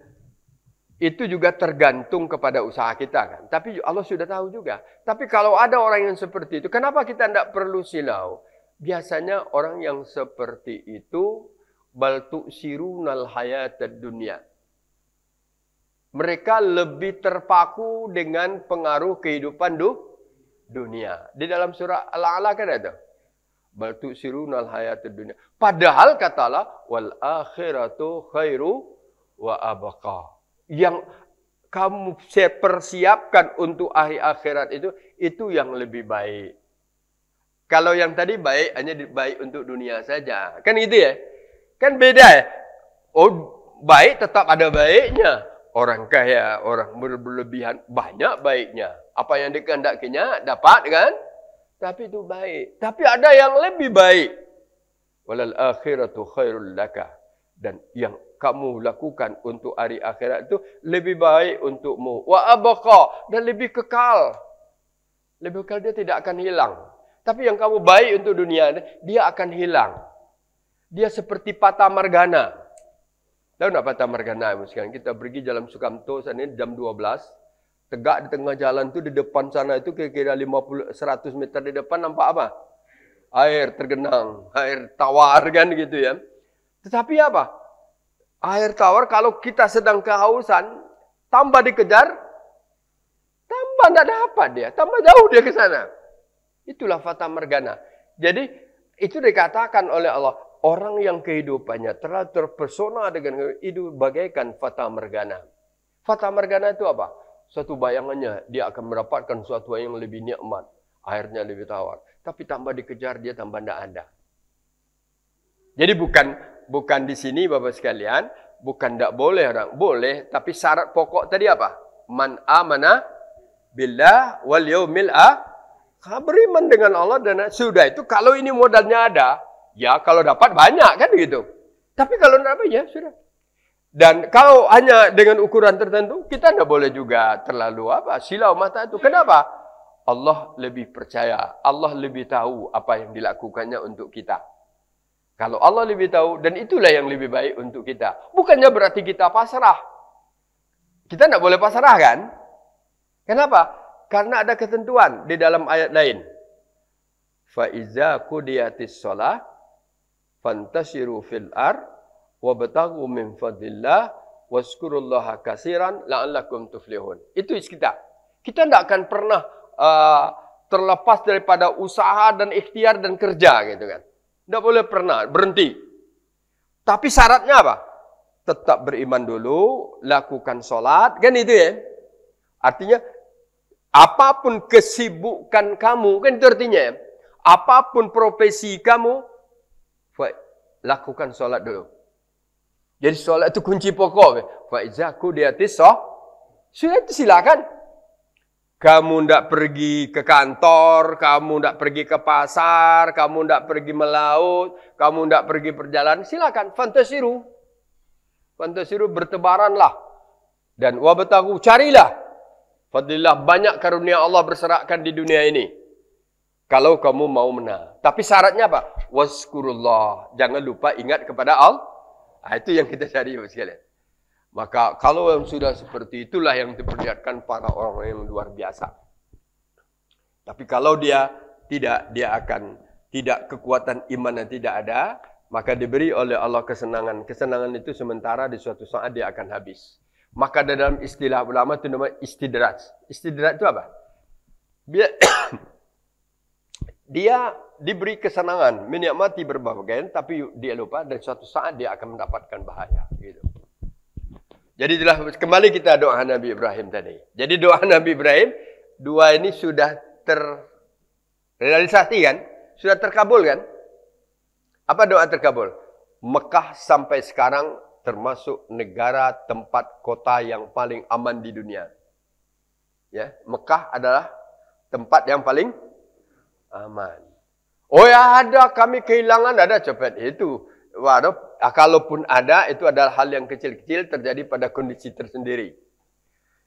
itu juga tergantung kepada usaha kita kan. Tapi Allah sudah tahu juga. Tapi kalau ada orang yang seperti itu, kenapa kita tidak perlu silau? Biasanya orang yang seperti itu bal tu'sirunal hayatad dunya. Mereka lebih terpaku dengan pengaruh kehidupan dunia. Di dalam surah Al-A'la kan ada. Bal tu'sirunal hayatad dunya. Padahal kata Allah, wal akhiratu khairu wa abqa. Yang kamu persiapkan untuk hari akhirat itu yang lebih baik. Kalau yang tadi baik hanya baik untuk dunia saja. Kan gitu ya? Kan beda ya? Oh, baik tetap ada baiknya. Orang kaya, orang berlebihan, banyak baiknya. Apa yang dikehendakinya dapat kan? Tapi itu baik. Tapi ada yang lebih baik. Walal akhiratu khairul laka. Dan yang kamu lakukan untuk hari akhirat itu lebih baik untukmu. Wa abqa, dan lebih kekal. Lebih kekal, dia tidak akan hilang. Tapi yang kamu baik untuk dunia, dia akan hilang. Dia seperti Fata Morgana. Tahu tak Fata Morgana? Sekarang kita pergi Jalan Sukamto, sana jam 12. Tegak di tengah jalan tu, di depan sana itu kira-kira 100 meter di depan nampak apa? air tergenang, air tawar kan gitu ya. Tetapi apa? Air tawar kalau kita sedang kehausan, tambah dikejar, tambah tidak dapat dia, tambah jauh dia ke sana. Itulah fata morgana. Jadi itu dikatakan oleh Allah, orang yang kehidupannya terlalu terpesona dengan itu bagaikan fata morgana. Fata morgana itu apa? Suatu bayangannya dia akan mendapatkan sesuatu yang lebih nikmat, airnya lebih tawar. Tapi tambah dikejar dia tambah tidak ada. Jadi bukan di sini Bapak sekalian, bukan tidak boleh orang, boleh, tapi syarat pokok tadi apa? Man amana billah wal yaumil beriman dengan Allah dan sudah itu kalau ini modalnya ada, ya kalau dapat banyak kan gitu. Tapi kalau tidak apa ya sudah. Dan kalau hanya dengan ukuran tertentu, kita tidak boleh juga terlalu silau mata itu. Kenapa? Allah lebih percaya, Allah lebih tahu apa yang dilakukannya untuk kita. Kalau Allah lebih tahu, dan itulah yang lebih baik untuk kita. Bukannya berarti kita pasrah. Kita tidak boleh pasrah kan? Kenapa? Karena ada ketentuan di dalam ayat lain. فَإِذَا قُضِيَتِ الصَّلَاةُ فَانْتَشِرُوا فِي الْأَرْضِ وَابْتَغُوا مِنْ فَضْلِ اللَّهِ وَاذْكُرُوا اللَّهَ كَثِيرًا لَعَلَّكُمْ تُفْلِحُونَ. Itu kita. Kita tidak akan pernah terlepas daripada usaha dan ikhtiar dan kerja gitu kan. Tidak boleh pernah berhenti. Tapi syaratnya apa? Tetap beriman dulu, lakukan sholat, kan itu ya. Artinya apapun kesibukan kamu, kan itu artinya ya. Apapun profesi kamu, lakukan sholat dulu. Jadi sholat itu kunci pokok. Faiza qudiyatis shalah. Sudah itu silakan. Kamu tidak pergi ke kantor, kamu tidak pergi ke pasar, kamu tidak pergi melaut, kamu tidak pergi perjalanan, silakan. Fantasiru. Fantasiru, bertebaranlah. Dan wabtagu, carilah. Fadlillah, banyak karunia Allah berserakan di dunia ini. Kalau kamu mau menang. Tapi syaratnya apa? Waskurullah. Jangan lupa ingat kepada Allah. Itu yang kita cari sekalian. Maka kalau yang sudah seperti itulah yang diperlihatkan para orang yang luar biasa. Tapi kalau dia tidak kekuatan iman yang tidak ada, maka diberi oleh Allah kesenangan. Kesenangan itu sementara, di suatu saat dia akan habis. Maka dalam istilah ulama itu namanya istidraj. Istidraj itu apa? Dia diberi kesenangan, menikmati berbagai, tapi dia lupa dan suatu saat dia akan mendapatkan bahaya. Gitu. Jadi kembali kita doa Nabi Ibrahim tadi. Jadi doa Nabi Ibrahim, dua ini sudah terrealisasi kan? Sudah terkabul kan? Apa doa terkabul? Mekah sampai sekarang termasuk negara tempat kota yang paling aman di dunia. Ya, Mekah adalah tempat yang paling aman. Oh ya ada, kami kehilangan, ada copet itu. Waduh, kalaupun ada, itu adalah hal yang kecil-kecil terjadi pada kondisi tersendiri.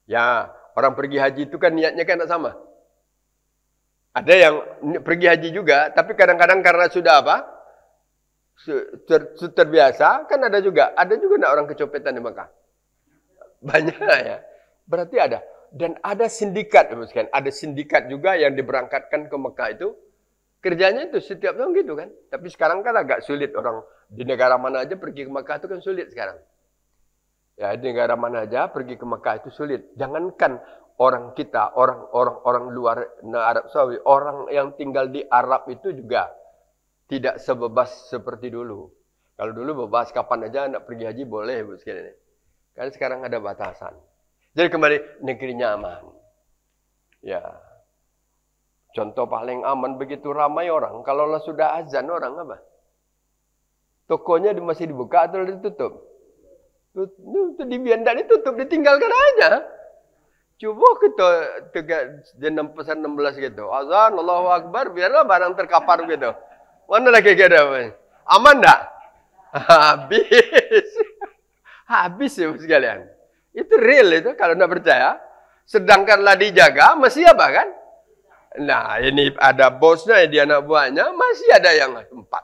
Ya, orang pergi haji itu kan niatnya kan tak sama. Ada yang pergi haji juga, tapi kadang-kadang karena sudah terbiasa, kan ada juga nak orang kecopetan di Mekah. Banyak ya. Berarti ada. Dan ada sindikat, ada sindikat juga yang diberangkatkan ke Mekah itu. Kerjanya itu setiap tahun gitu kan. Tapi sekarang kan agak sulit orang di negara mana aja pergi ke Mekah itu kan sulit sekarang. Ya, di negara mana aja pergi ke Mekah itu sulit. Jangankan orang kita, orang luar Arab Saudi, orang yang tinggal di Arab itu juga tidak sebebas seperti dulu. Kalau dulu bebas kapan aja nak pergi haji boleh, Bu sekalian. Kan sekarang ada batasan. Jadi kembali negerinya aman. Ya. Contoh paling aman begitu ramai orang. Kalau sudah azan orang apa? Tokonya masih dibuka atau ditutup? Tidak ditutup, ditinggalkan aja. Coba kita jam pesan 16 gitu. Azan, Allahu Akbar, biarlah barang terkapar gitu. Mana lagi kita? Aman tak? Habis. Habis ya sekalian. Itu real itu kalau tidak percaya. Sedangkanlah dijaga, masih apa kan? Nah, ini ada bosnya, dia anak buahnya, masih ada yang tempat.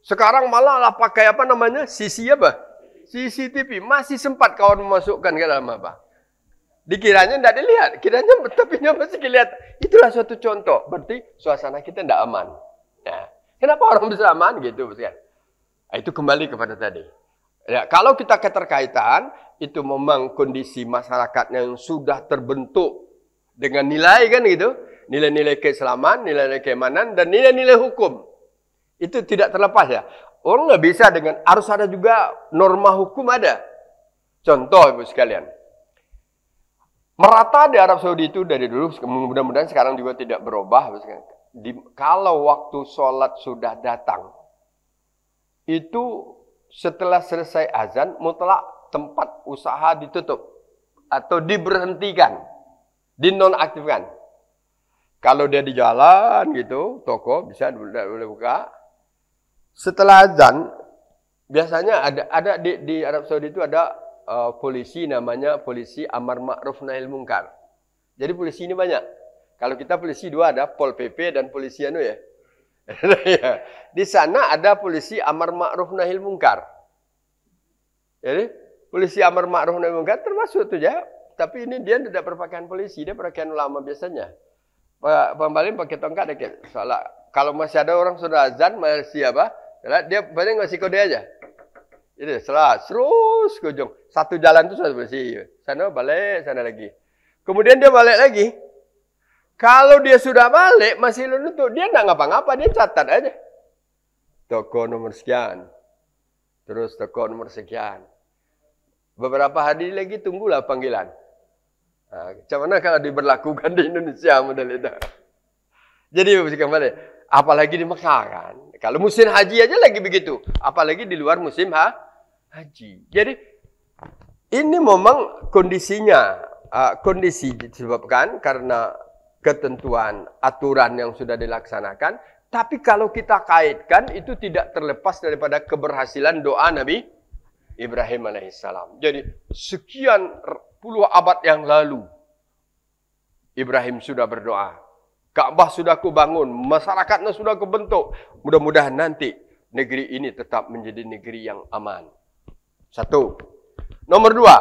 Sekarang malah lah pakai apa namanya? CCTV. Masih sempat kawan memasukkan ke dalam apa? Dikiranya tidak dilihat. Kiranya tapi masih dilihat. Itulah suatu contoh. Berarti suasana kita tidak aman. Kenapa orang bisa aman gitu, kan? Itu kembali kepada tadi. Ya, kalau kita keterkaitan, itu memang kondisi masyarakat yang sudah terbentuk dengan nilai kan gitu, nilai-nilai keislaman, nilai-nilai keimanan, dan nilai-nilai hukum. Itu tidak terlepas ya. Orang nggak bisa dengan, harus ada juga norma hukum ada. Contoh Ibu sekalian. Merata di Arab Saudi itu dari dulu, mudah-mudahan sekarang juga tidak berubah. Kalau waktu sholat sudah datang, itu setelah selesai azan, mutlak tempat usaha ditutup. Atau diberhentikan. Dinonaktifkan. Kalau dia di jalan gitu, toko bisa boleh buka. Setelah azan, biasanya ada di Arab Saudi itu ada polisi namanya polisi amar ma'ruf nahi munkar. Jadi polisi ini banyak. Kalau kita polisi dua ada Pol PP dan polisi anu ya. Di sana ada polisi amar ma'ruf nahi munkar. Jadi polisi amar ma'ruf nahi munkar termasuk tu ya. Tapi ini dia tidak berpakaian polisi, dia berpakaian ulama biasanya. Pembalin pakai tongkat dekat. Soalnya kalau masih ada orang sudah azan masih apa? Dia paling masih kode aja. Jadi setelah terus ke ujung. Satu jalan itu sudah bersih. Sana balik, sana lagi. Kemudian dia balik lagi. Kalau dia sudah balik, masih nutup. Dia tidak ngapa-ngapa, dia catat aja. Toko nomor sekian. Terus toko nomor sekian. Beberapa hari lagi tunggulah panggilan. Nah, macam mana kalau diberlakukan di Indonesia model itu? Jadi kembali. Apalagi di Mekah kan. Kalau musim haji aja lagi begitu. Apalagi di luar musim haji. Jadi ini memang kondisinya. Kondisi disebabkan karena ketentuan aturan yang sudah dilaksanakan. Tapi kalau kita kaitkan itu tidak terlepas daripada keberhasilan doa Nabi Ibrahim alaihissalam. Jadi sekian puluh abad yang lalu Ibrahim sudah berdoa. Ka'bah sudah kubangun, masyarakatnya sudah kubentuk. Mudah-mudahan nanti negeri ini tetap menjadi negeri yang aman. Satu. Nomor dua,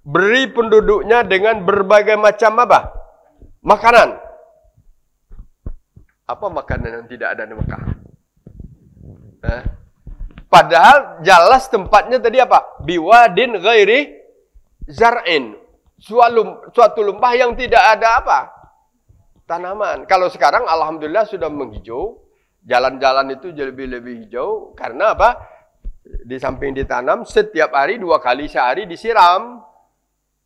beri penduduknya dengan berbagai macam apa? Makanan. Apa makanan yang tidak ada di Mekah? Padahal jelas tempatnya tadi apa? Biwadin ghairi zar'in. Suatu lembah yang tidak ada apa? Tanaman. Kalau sekarang alhamdulillah sudah menghijau. Jalan-jalan itu lebih hijau. Karena apa? Di samping ditanam, setiap hari 2 kali sehari disiram.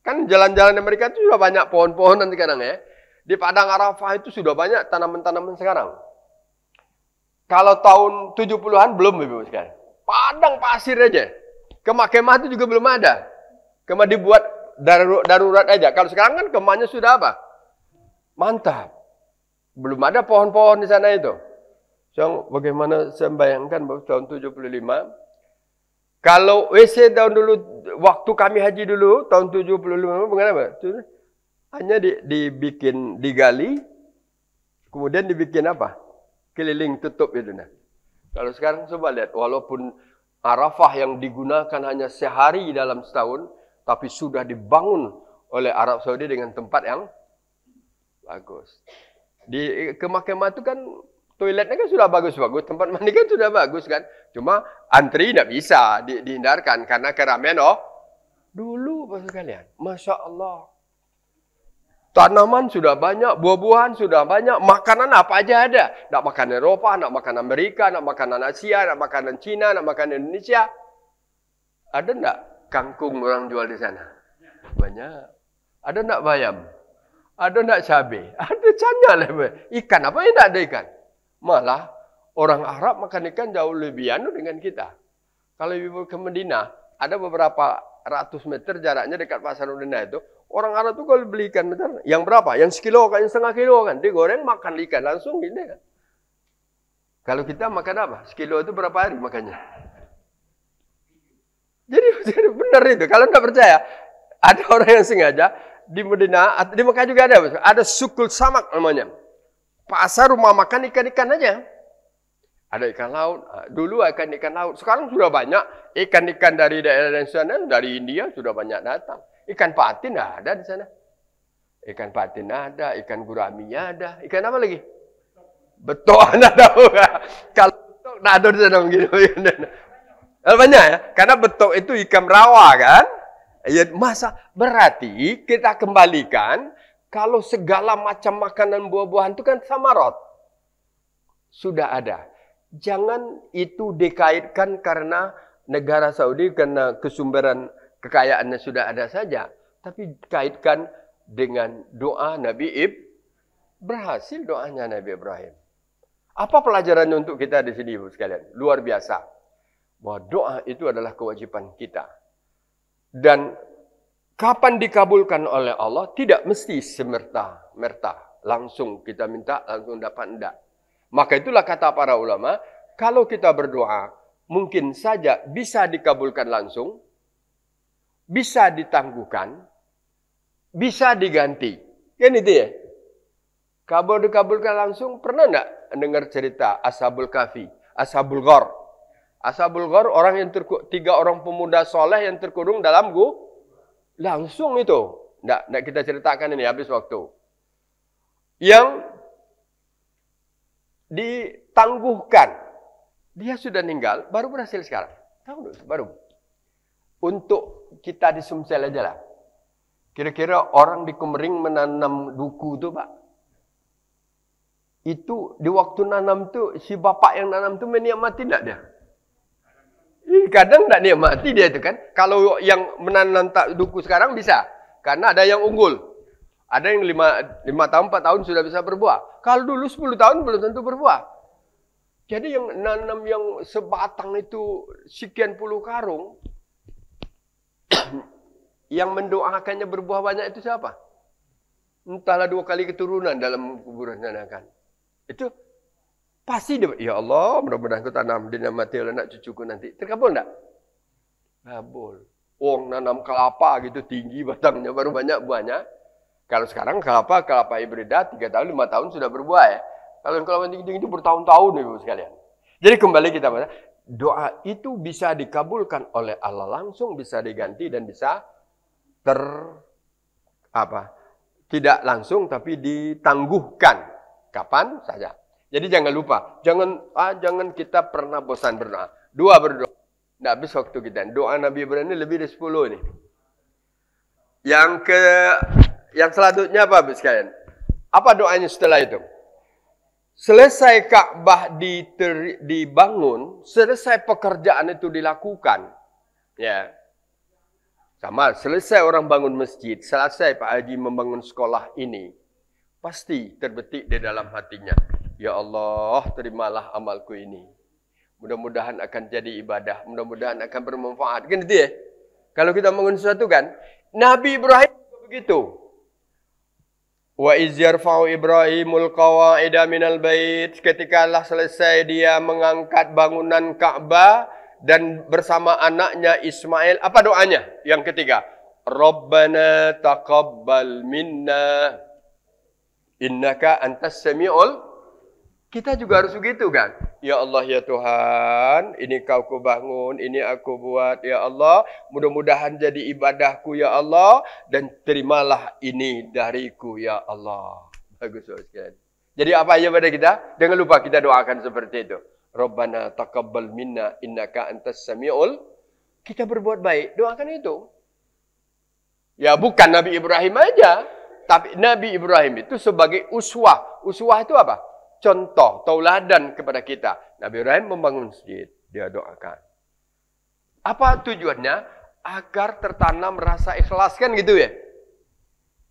Kan jalan-jalan mereka itu sudah banyak pohon-pohonan sekarang ya. Di Padang Arafah itu sudah banyak tanaman-tanaman sekarang. Kalau tahun 70-an belum Ibu sekalian. Padang pasir aja. Kemah-kemah itu juga belum ada. Kemah dibuat darurat aja. Kalau sekarang kan kemahnya sudah apa? Mantap. Belum ada pohon-pohon di sana itu. So, bagaimana saya bayangkan tahun 75. Kalau WC tahun dulu, waktu kami haji dulu, tahun 75, bagaimana? Hanya digali, kemudian dibikin apa? Keliling tutup itu. Nah. Kalau sekarang coba lihat, walaupun Arafah yang digunakan hanya sehari dalam setahun, tapi sudah dibangun oleh Arab Saudi dengan tempat yang bagus. Di kemah-kemah itu kan toiletnya kan sudah bagus-bagus, tempat mandi kan sudah bagus kan. Cuma antri tidak bisa dihindarkan karena keramaian dulu Bapak sekalian. Masya Allah. Tanaman sudah banyak, buah-buahan sudah banyak, makanan apa aja ada. Nak makan Eropa, nak makan Amerika, nak makanan Asia, nak makanan Cina, nak makan Indonesia. Ada enggak kangkung orang jual di sana? Banyak. Ada enggak bayam? Ada enggak cabai? Ada canya lah. Ikan apa yang tidak ada ikan? Malah orang Arab makan ikan jauh lebih anu dengan kita. Kalau ibu ke Medina, ada beberapa ratus meter jaraknya dekat pasar Medina itu. Orang Arab itu kalau beli ikan benar, yang berapa? Yang sekilo kan, yang setengah kilo kan. Digoreng makan ikan langsung gini kan. Kalau kita makan apa? Sekilo itu berapa hari makannya? Jadi benar itu. Kalau tidak percaya, ada orang yang sengaja di Medina, di Mekah juga ada sukul samak namanya. Pasar rumah makan ikan-ikan aja. Ada ikan laut. Dulu ikan laut. Sekarang sudah banyak ikan-ikan dari daerah sana, dari India sudah banyak datang. Ikan patin ada di sana. Ikan patin ada, ikan gurami ada. Ikan apa lagi? Betul, anda tahu nggak? Kalau betul, nah ada di sana begini. Banyak ya, karena betul itu ikan rawa kan? Ya, masa berarti kita kembalikan kalau segala macam makanan buah-buahan itu kan samarot. Sudah ada. Jangan itu dikaitkan karena negara Saudi karena kesumberan kekayaannya sudah ada saja. Tapi kaitkan dengan doa Nabi Ibrahim. Berhasil doanya Nabi Ibrahim. Apa pelajarannya untuk kita di sini, Ibu sekalian? Luar biasa. Bahwa doa itu adalah kewajiban kita. Dan kapan dikabulkan oleh Allah, tidak mesti semerta-merta. Langsung kita minta, langsung dapat enggak. Maka itulah kata para ulama, kalau kita berdoa, mungkin saja bisa dikabulkan langsung, bisa ditangguhkan, bisa diganti. Kan itu ya? Kalau dikabulkan langsung, pernah enggak dengar cerita Ashabul Kahfi, Ashabul Ghar? Ashabul Ghar, orang yang 3 orang pemuda soleh yang terkurung dalam gua. Langsung itu. Enggak kita ceritakan ini, habis waktu. Yang ditangguhkan. Dia sudah meninggal, baru berhasil sekarang. Tahu baru. Untuk kita di Sumsel aja lah. Kira-kira orang di Kumering menanam duku tu, Pak. Itu di waktu nanam tu, si bapak yang nanam tu menikmati tak dia? Kadang tak nikmati dia tu kan. Kalau yang menanam duku sekarang bisa. Karena ada yang unggul. Ada yang 5 tahun, 4 tahun sudah bisa berbuah. Kalau dulu 10 tahun belum tentu berbuah. Jadi yang nanam yang sebatang itu sekian puluh karung. Yang mendoakannya berbuah banyak itu siapa? Entahlah 2 kali keturunan dalam kuburan sana kan. Itu pasti dia, ya Allah, mudah-mudahan aku tanam dinamati oleh anak cucuku nanti. Terkabul enggak? Kabul. Orang nanam kelapa gitu tinggi batangnya baru banyak buahnya. Kalau sekarang kelapa hibrida 3 tahun, 5 tahun sudah berbuah ya. Kalau kelapa tinggi-tinggi itu bertahun-tahun Ibu sekalian. Jadi kembali kita bahas, doa itu bisa dikabulkan oleh Allah langsung, bisa diganti dan bisa tidak langsung tapi ditangguhkan. Kapan saja. Jadi jangan lupa. Jangan kita pernah bosan berdoa. 2 berdoa. Tidak habis waktu kita. Doa Nabi Ibrahim ini lebih dari 10 nih. Yang selanjutnya apa habis sekalian? Apa doanya setelah itu? Selesai Ka'bah dibangun. Selesai pekerjaan itu dilakukan. Ya. Sama. Selesai orang bangun masjid. Selesai Pak Haji membangun sekolah ini. Pasti terbetik di dalam hatinya. Ya Allah, terimalah amalku ini. Mudah-mudahan akan jadi ibadah. Mudah-mudahan akan bermanfaat. Kan itu ya? Kalau kita bangun sesuatu kan. Nabi Ibrahim begitu. Wa iz yarfa'u Ibrahimul qawa'ida minal bait. Ketika Allah selesai dia mengangkat bangunan Ka'bah. Dan bersama anaknya Ismail. Apa doanya? Yang ketiga. Rabbana taqabbal minna. Innaka antas sami'ul. Kita juga harus begitu kan? Ya Allah ya Tuhan, ini kau bangun, ini aku buat ya Allah. Mudah-mudahan jadi ibadahku ya Allah. Dan terimalah ini dariku ya Allah. Bagus sekali. Jadi apa aja pada kita? Jangan lupa kita doakan seperti itu. Rabbana taqabbal minna innaka antas sami'ul. Kita berbuat baik, doakan itu. Ya bukan Nabi Ibrahim aja. Tapi Nabi Ibrahim itu sebagai uswah. Uswah itu apa? Contoh, tauladan kepada kita. Nabi Ibrahim membangun masjid. Dia doakan. Apa tujuannya? Agar tertanam rasa ikhlas. Kan gitu ya?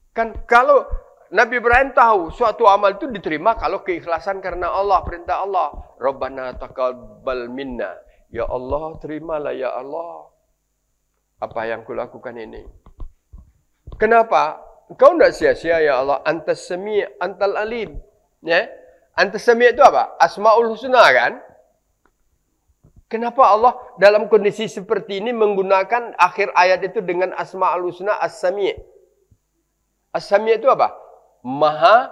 Kan kalau Nabi Ibrahim tahu suatu amal itu diterima kalau keikhlasan karena Allah. Perintah Allah. Rabbana taqabbal minna. Ya Allah, terimalah ya Allah. Apa yang kulakukan ini. Kenapa? Kau tidak sia-sia ya Allah. Antas sami' antal alim. Ya? Antas sami' itu apa? Asma'ul husna kan? Kenapa Allah dalam kondisi seperti ini menggunakan akhir ayat itu dengan asma'ul husna as-sami'? As-sami' itu apa? Maha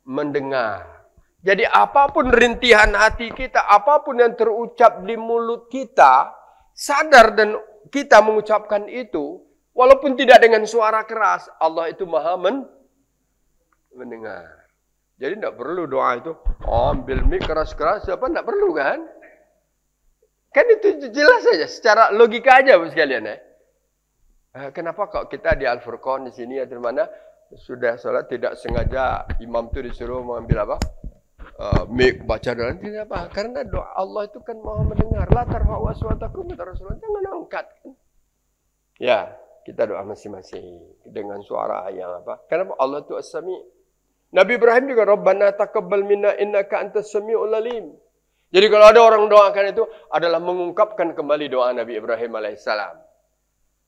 mendengar. Jadi apapun rintihan hati kita, apapun yang terucap di mulut kita, sadar dan kita mengucapkan itu, walaupun tidak dengan suara keras, Allah itu maha mendengar. Jadi tidak perlu doa itu, ambil mic keras-keras, apa tidak perlu kan? Kan itu jelas saja, secara logika aja sekalian ya. Kenapa kok kita di Al-Furqan di sini atau mana sudah sholat tidak sengaja imam itu disuruh mengambil apa? Mic baca doa, tidak apa? Karena doa Allah itu kan Maha mendengar. La tarfa'u aswatakum ya Rasulullah, jangan angkat kan. Ya, kita doa masing-masing dengan suara yang apa? Kenapa Allah itu As-Sami'. Nabi Ibrahim juga Rabbana taqabbal minna innaka antas samiul alim. Jadi kalau ada orang doakan itu adalah mengungkapkan kembali doa Nabi Ibrahim alaihissalam.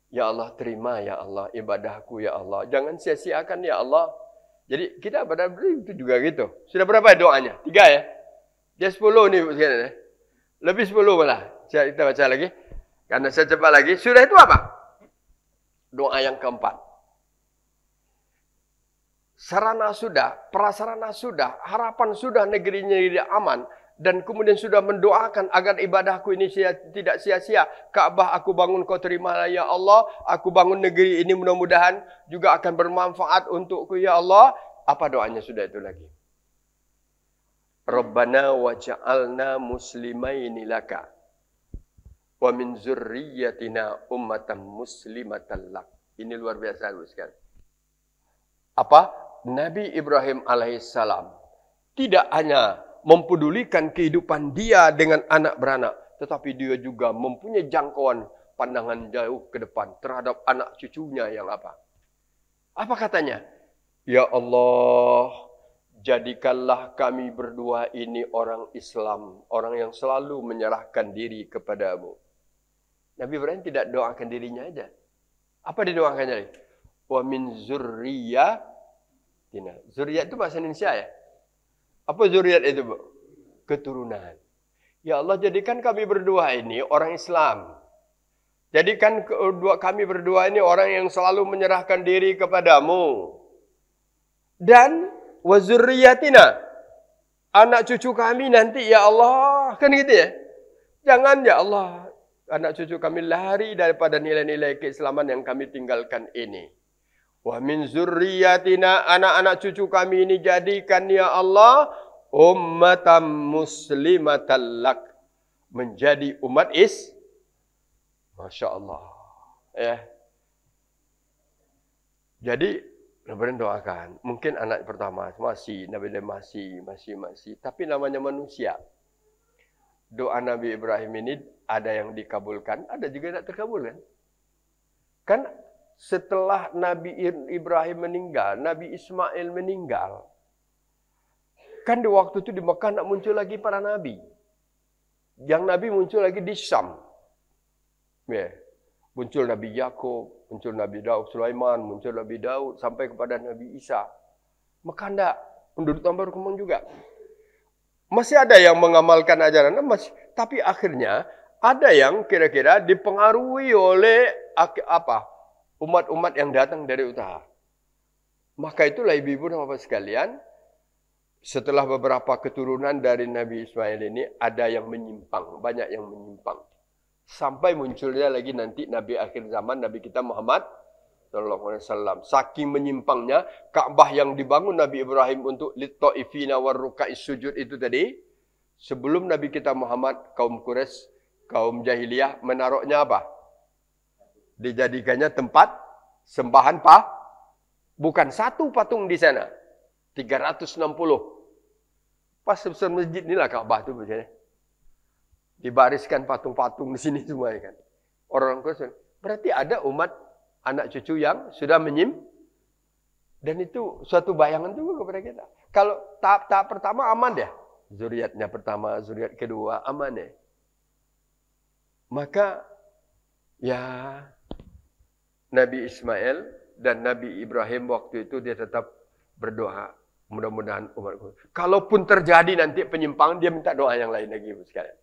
Ya Allah, terima ya Allah ibadahku ya Allah. Jangan sia-siakan ya Allah. Jadi kita pada itu juga gitu. Sudah berapa doanya? 3 ya? Dia 10 nih sekarang ya. Lebih 10 malah. Kita baca lagi. Karena saya cepat lagi. Sudah itu apa? Doa yang keempat. Sarana sudah, prasarana sudah, harapan sudah negerinya aman. Dan kemudian sudah mendoakan agar ibadahku ini tidak sia-sia. Ka'bah aku bangun kau terimalah ya Allah. Aku bangun negeri ini mudah-mudahan juga akan bermanfaat untukku ya Allah. Apa doanya sudah itu lagi? Rabbana waj'alna muslimaini laka. Wa min zurriyyatina ummatan muslimatan lak. Ini luar biasa sekali. Apa? Nabi Ibrahim alaihissalam tidak hanya mempedulikan kehidupan dia dengan anak beranak, tetapi dia juga mempunyai jangkauan pandangan jauh ke depan terhadap anak cucunya yang apa? Apa katanya? Ya Allah, jadikanlah kami berdua ini orang Islam, orang yang selalu menyerahkan diri kepadamu. Nabi Ibrahim tidak doakan dirinya aja. Apa didoakannya? Wa min zurriyyatina. Zuriat itu bahasa Indonesia ya? Apa zuriat itu, Bu? Keturunan. Ya Allah, jadikan kami berdua ini orang Islam. Jadikan kami berdua ini orang yang selalu menyerahkan diri kepadamu. Dan wa zurriyatina. Anak cucu kami nanti ya Allah. Kan gitu ya? Jangan ya Allah. Anak cucu kami lari daripada nilai-nilai keislaman yang kami tinggalkan ini. Wa min zurriyatina, anak-anak cucu kami ini jadikan ya Allah ummatan muslimatan lak, menjadi umat Masya Allah ya. Jadi Nabi doakan, mungkin anak pertama masih Nabi masih, tapi namanya manusia. Doa Nabi Ibrahim ini ada yang dikabulkan, ada juga tidak terkabul kan? Kan setelah Nabi Ibrahim meninggal, Nabi Ismail meninggal. Kan di waktu itu di Mekah nak muncul lagi para nabi. Yang nabi muncul lagi di Syam. Ya. Muncul Nabi Yakub, muncul Nabi Daud, Sulaiman, muncul Nabi Daud sampai kepada Nabi Isa. Mekah enggak, penduduk tambah berkembang juga. Masih ada yang mengamalkan ajaran, masih, tapi akhirnya ada yang kira-kira dipengaruhi oleh apa? Umat-umat yang datang dari utara. Maka itulah ibu-ibu dan bapak sekalian, setelah beberapa keturunan dari Nabi Ismail ini, ada yang menyimpang. Banyak yang menyimpang. Sampai munculnya lagi nanti Nabi akhir zaman, Nabi kita Muhammad SAW. Saking menyimpangnya, Ka'bah yang dibangun Nabi Ibrahim untuk lit-ta'ifina war-ruka'is sujud itu tadi, sebelum Nabi kita Muhammad, kaum Quraisy, kaum jahiliyah, menaruhnya apa? Dijadikannya tempat sembahan bukan satu patung di sana, 360. Pas sebesar masjid inilah Ka'bah itu biasanya. Dibariskan patung-patung di sini semua kan. Orang Kristen. Berarti ada umat anak cucu yang sudah dan itu suatu bayangan juga kepada kita. Kalau tahap pertama aman ya. Zuriatnya pertama, zuriat kedua aman ya. Maka ya Nabi Ismail dan Nabi Ibrahim waktu itu dia tetap berdoa. Mudah-mudahan umatku. Kalaupun terjadi nanti penyimpangan, dia minta doa yang lain lagi. Sekalian.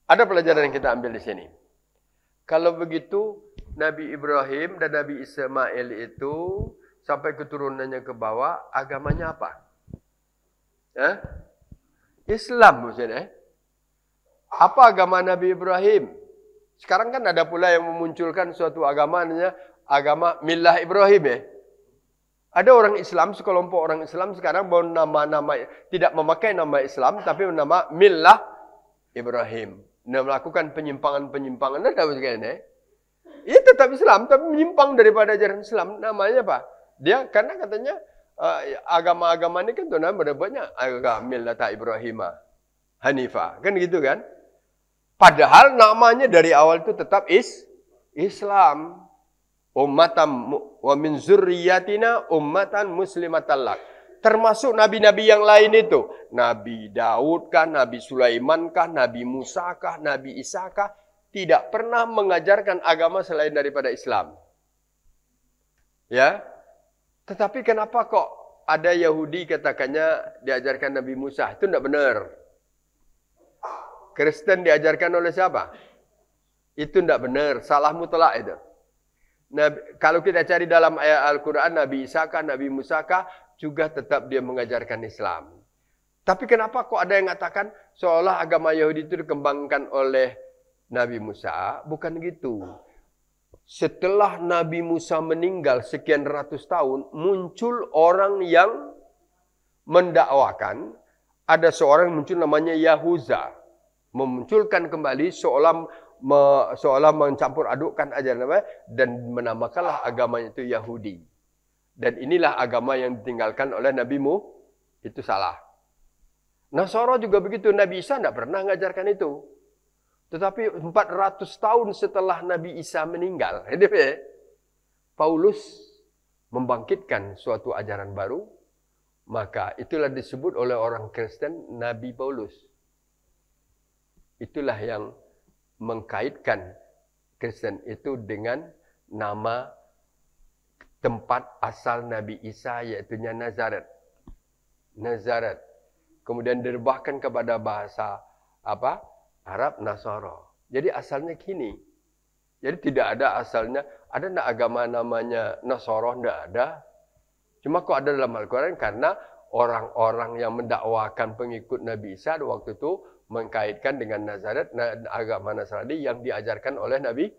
Ada pelajaran yang kita ambil di sini. Kalau begitu, Nabi Ibrahim dan Nabi Ismail itu sampai keturunannya ke bawah, agamanya apa? Islam maksudnya. Apa agama Nabi Ibrahim? Sekarang kan ada pula yang memunculkan suatu agama namanya agama Millah Ibrahim ya. Ada orang Islam, sekelompok orang Islam sekarang mau nama-nama, tidak memakai nama Islam, tapi nama Millah Ibrahim. Dia melakukan penyimpangan-penyimpangan. Ada sekalian, Ia tetap Islam, tapi menyimpang daripada ajaran Islam. Namanya apa? Dia, karena katanya, agama-agama ini kan tuh nama banyak. Agama Millah Ibrahim Hanifah. Kan gitu kan? Padahal namanya dari awal itu tetap Islam. Ummatan wa min zurriyatina ummatan muslimatan lak. Termasuk nabi-nabi yang lain itu. Nabi Daud kah, Nabi Sulaiman kah, Nabi Musa kah, Nabi Isa kah. Tidak pernah mengajarkan agama selain daripada Islam. Ya. Tetapi kenapa kok ada Yahudi katakannya diajarkan Nabi Musa? Itu tidak benar. Kristen diajarkan oleh siapa? Itu tidak benar. Salah mutlak itu. Kalau kita cari dalam ayat Al-Quran, Nabi Isa kah, Nabi Musa kah, juga tetap dia mengajarkan Islam. Tapi kenapa kok ada yang mengatakan seolah agama Yahudi itu dikembangkan oleh Nabi Musa? Bukan gitu. Setelah Nabi Musa meninggal sekian ratus tahun, muncul orang yang mendakwakan. Ada seorang yang muncul namanya Yahuza. Memunculkan kembali seolah mencampur adukkan ajaran nama dan menamakanlah agamanya itu Yahudi. Dan inilah agama yang ditinggalkan oleh Nabi-Mu. Itu salah. Nasara juga begitu. Nabi Isa tidak pernah mengajarkan itu. Tetapi 400 tahun setelah Nabi Isa meninggal, Paulus membangkitkan suatu ajaran baru. Maka itulah disebut oleh orang Kristen Nabi Paulus. Itulah yang mengkaitkan Kristen itu dengan nama tempat asal Nabi Isa, iaitu Nazaret. Nazaret. Kemudian direbahkan kepada bahasa apa? Arab Nasara. Jadi asalnya kini. Jadi tidak ada asalnya. Ada tidak agama namanya Nasara? Tidak ada. Cuma kok ada dalam Al-Quran karena orang-orang yang mendakwakan pengikut Nabi Isa waktu itu mengkaitkan dengan Nazaret, agama Nasrani yang diajarkan oleh Nabi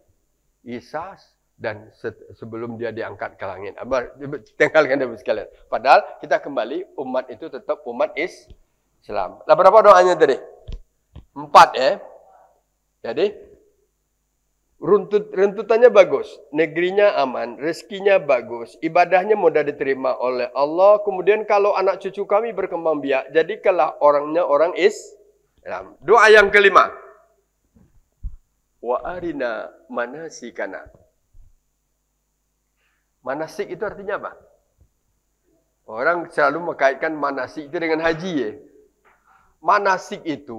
Isa dan sebelum dia diangkat ke langit. Tinggalkan Nabi sekalian. Padahal kita kembali umat itu tetap umat Islam. Lah berapa doanya tadi? 4 Jadi runtutannya bagus, negerinya aman, rezekinya bagus, ibadahnya mudah diterima oleh Allah. Kemudian kalau anak cucu kami berkembang biak, jadikanlah orangnya orang Islam. Doa yang kelima. Wa arina manasikana. Manasik itu artinya apa? Orang selalu mengkaitkan manasik itu dengan haji. Manasik itu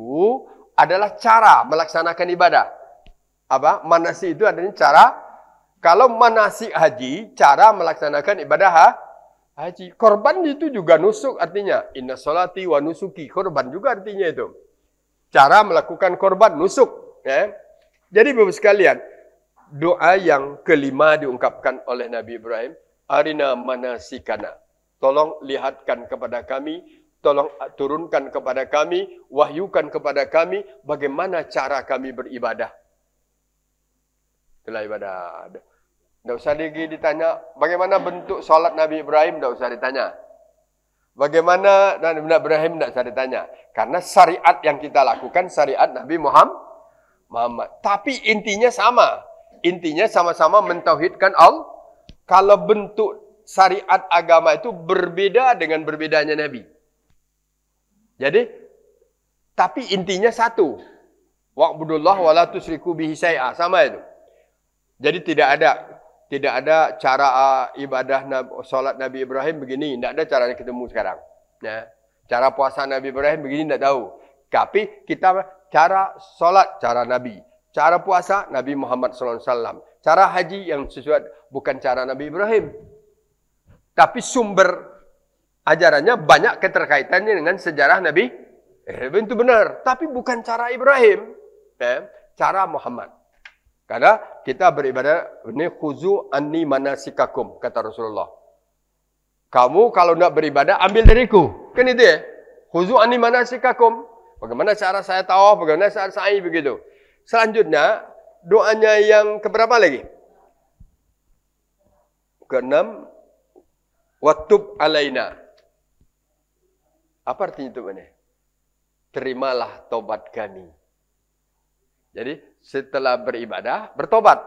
adalah cara melaksanakan ibadah. Apa? Manasik itu adalah cara. Kalau manasik haji, cara melaksanakan ibadah haji. Korban itu juga nusuk artinya. Inna sholati wa nusuki. Korban juga artinya itu. Cara melakukan korban, nusuk. Jadi Bapak sekalian, doa yang kelima diungkapkan oleh Nabi Ibrahim. Arina manasikana. Tolong lihatkan kepada kami, tolong turunkan kepada kami, wahyukan kepada kami, bagaimana cara kami beribadah. Itulah ibadah. Tidak usah lagi ditanya, bagaimana bentuk solat Nabi Ibrahim, tidak usah ditanya. Bagaimana Nabi Ibrahim tidak usah ditanya. Karena syariat yang kita lakukan, syariat Nabi Muhammad. Tapi intinya sama. Intinya sama-sama mentauhidkan Allah. Kalau bentuk syariat agama itu berbeda dengan berbedanya Nabi. Jadi, tapi intinya satu. Wa'budullah wa la tusyriku bihi syai'a. Sama itu. Jadi tidak ada cara ibadah solat Nabi Ibrahim begini. Tidak ada caranya ketemu sekarang. Ya. Cara puasa Nabi Ibrahim begini tidak tahu. Tapi kita cara solat, cara Nabi. Cara puasa Nabi Muhammad SAW. Cara haji yang sesuai bukan cara Nabi Ibrahim. Tapi sumber ajarannya banyak keterkaitannya dengan sejarah Nabi. Itu benar. Tapi bukan cara Ibrahim. Cara Muhammad. Karena kita beribadah, ini khuzu anni manasikakum, kata Rasulullah. Kamu kalau nak beribadah, ambil dariku. Kan itu ya? Khuzu anni manasikakum. Bagaimana cara saya tawaf, bagaimana cara sa'i, begitu. Selanjutnya, doanya yang keberapa lagi? Keenam. Watub alaina. Apa artinya itu mana? Terimalah tobat kami. Jadi setelah beribadah, bertobat.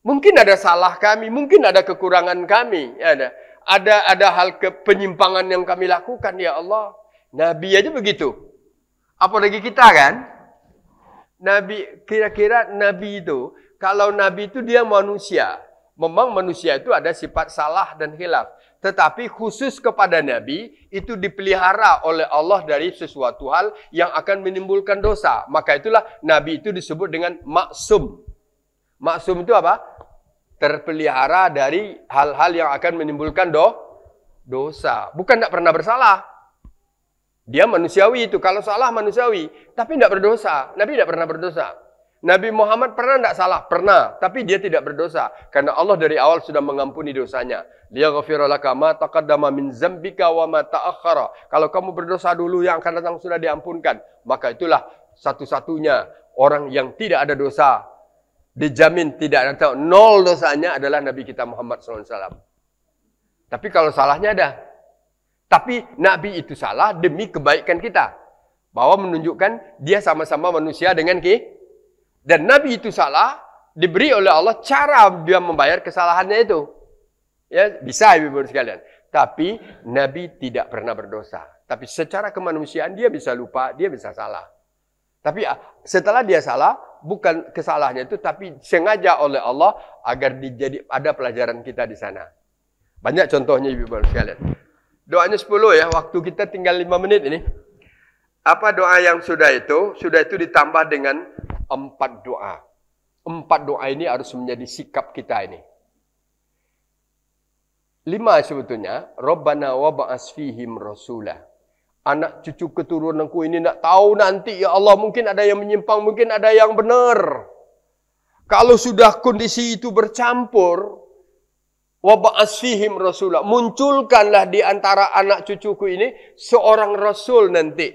Mungkin ada salah kami, mungkin ada kekurangan kami. Ada hal penyimpangan yang kami lakukan, ya Allah. Nabi aja begitu. Apalagi kita kan? Nabi, kira-kira Nabi itu, kalau Nabi itu dia manusia. Memang manusia itu ada sifat salah dan khilaf. Tetapi khusus kepada Nabi, itu dipelihara oleh Allah dari sesuatu hal yang akan menimbulkan dosa. Maka itulah Nabi itu disebut dengan maksum. Maksum itu apa? Terpelihara dari hal-hal yang akan menimbulkan dosa. Bukan tidak pernah bersalah. Dia manusiawi itu. Kalau salah manusiawi. Tapi tidak berdosa. Nabi tidak pernah berdosa. Nabi Muhammad pernah tidak salah? Pernah. Tapi dia tidak berdosa. Karena Allah dari awal sudah mengampuni dosanya. Liyaghfira laka ma taqaddama min zambika wa ma ta'akhkhara. Kalau kamu berdosa dulu, yang akan datang sudah diampunkan. Maka itulah satu-satunya orang yang tidak ada dosa. Dijamin tidak ada, nol dosanya adalah Nabi kita Muhammad SAW. Tapi kalau salahnya ada. Tapi Nabi itu salah demi kebaikan kita. Bahwa menunjukkan dia sama-sama manusia dengan kita. Dan Nabi itu salah, diberi oleh Allah cara dia membayar kesalahannya itu. Ya, bisa ibu-ibu sekalian. Tapi Nabi tidak pernah berdosa. Tapi secara kemanusiaan dia bisa lupa, dia bisa salah. Tapi setelah dia salah, bukan kesalahannya itu, tapi sengaja oleh Allah agar jadi ada pelajaran kita di sana. Banyak contohnya ibu-ibu sekalian. Doanya 10 ya, waktu kita tinggal 5 menit ini. Apa doa yang sudah itu? Sudah itu ditambah dengan 4 doa. 4 doa ini harus menjadi sikap kita ini. 5 sebetulnya. Rabbana wa ba'as fihim rasulah. Anak cucu keturunanku ini nak tahu nanti, ya Allah, mungkin ada yang menyimpang, mungkin ada yang benar. Kalau sudah kondisi itu bercampur, wa ba'as fihim rasulah. Munculkanlah di antara anak cucuku ini seorang rasul nanti.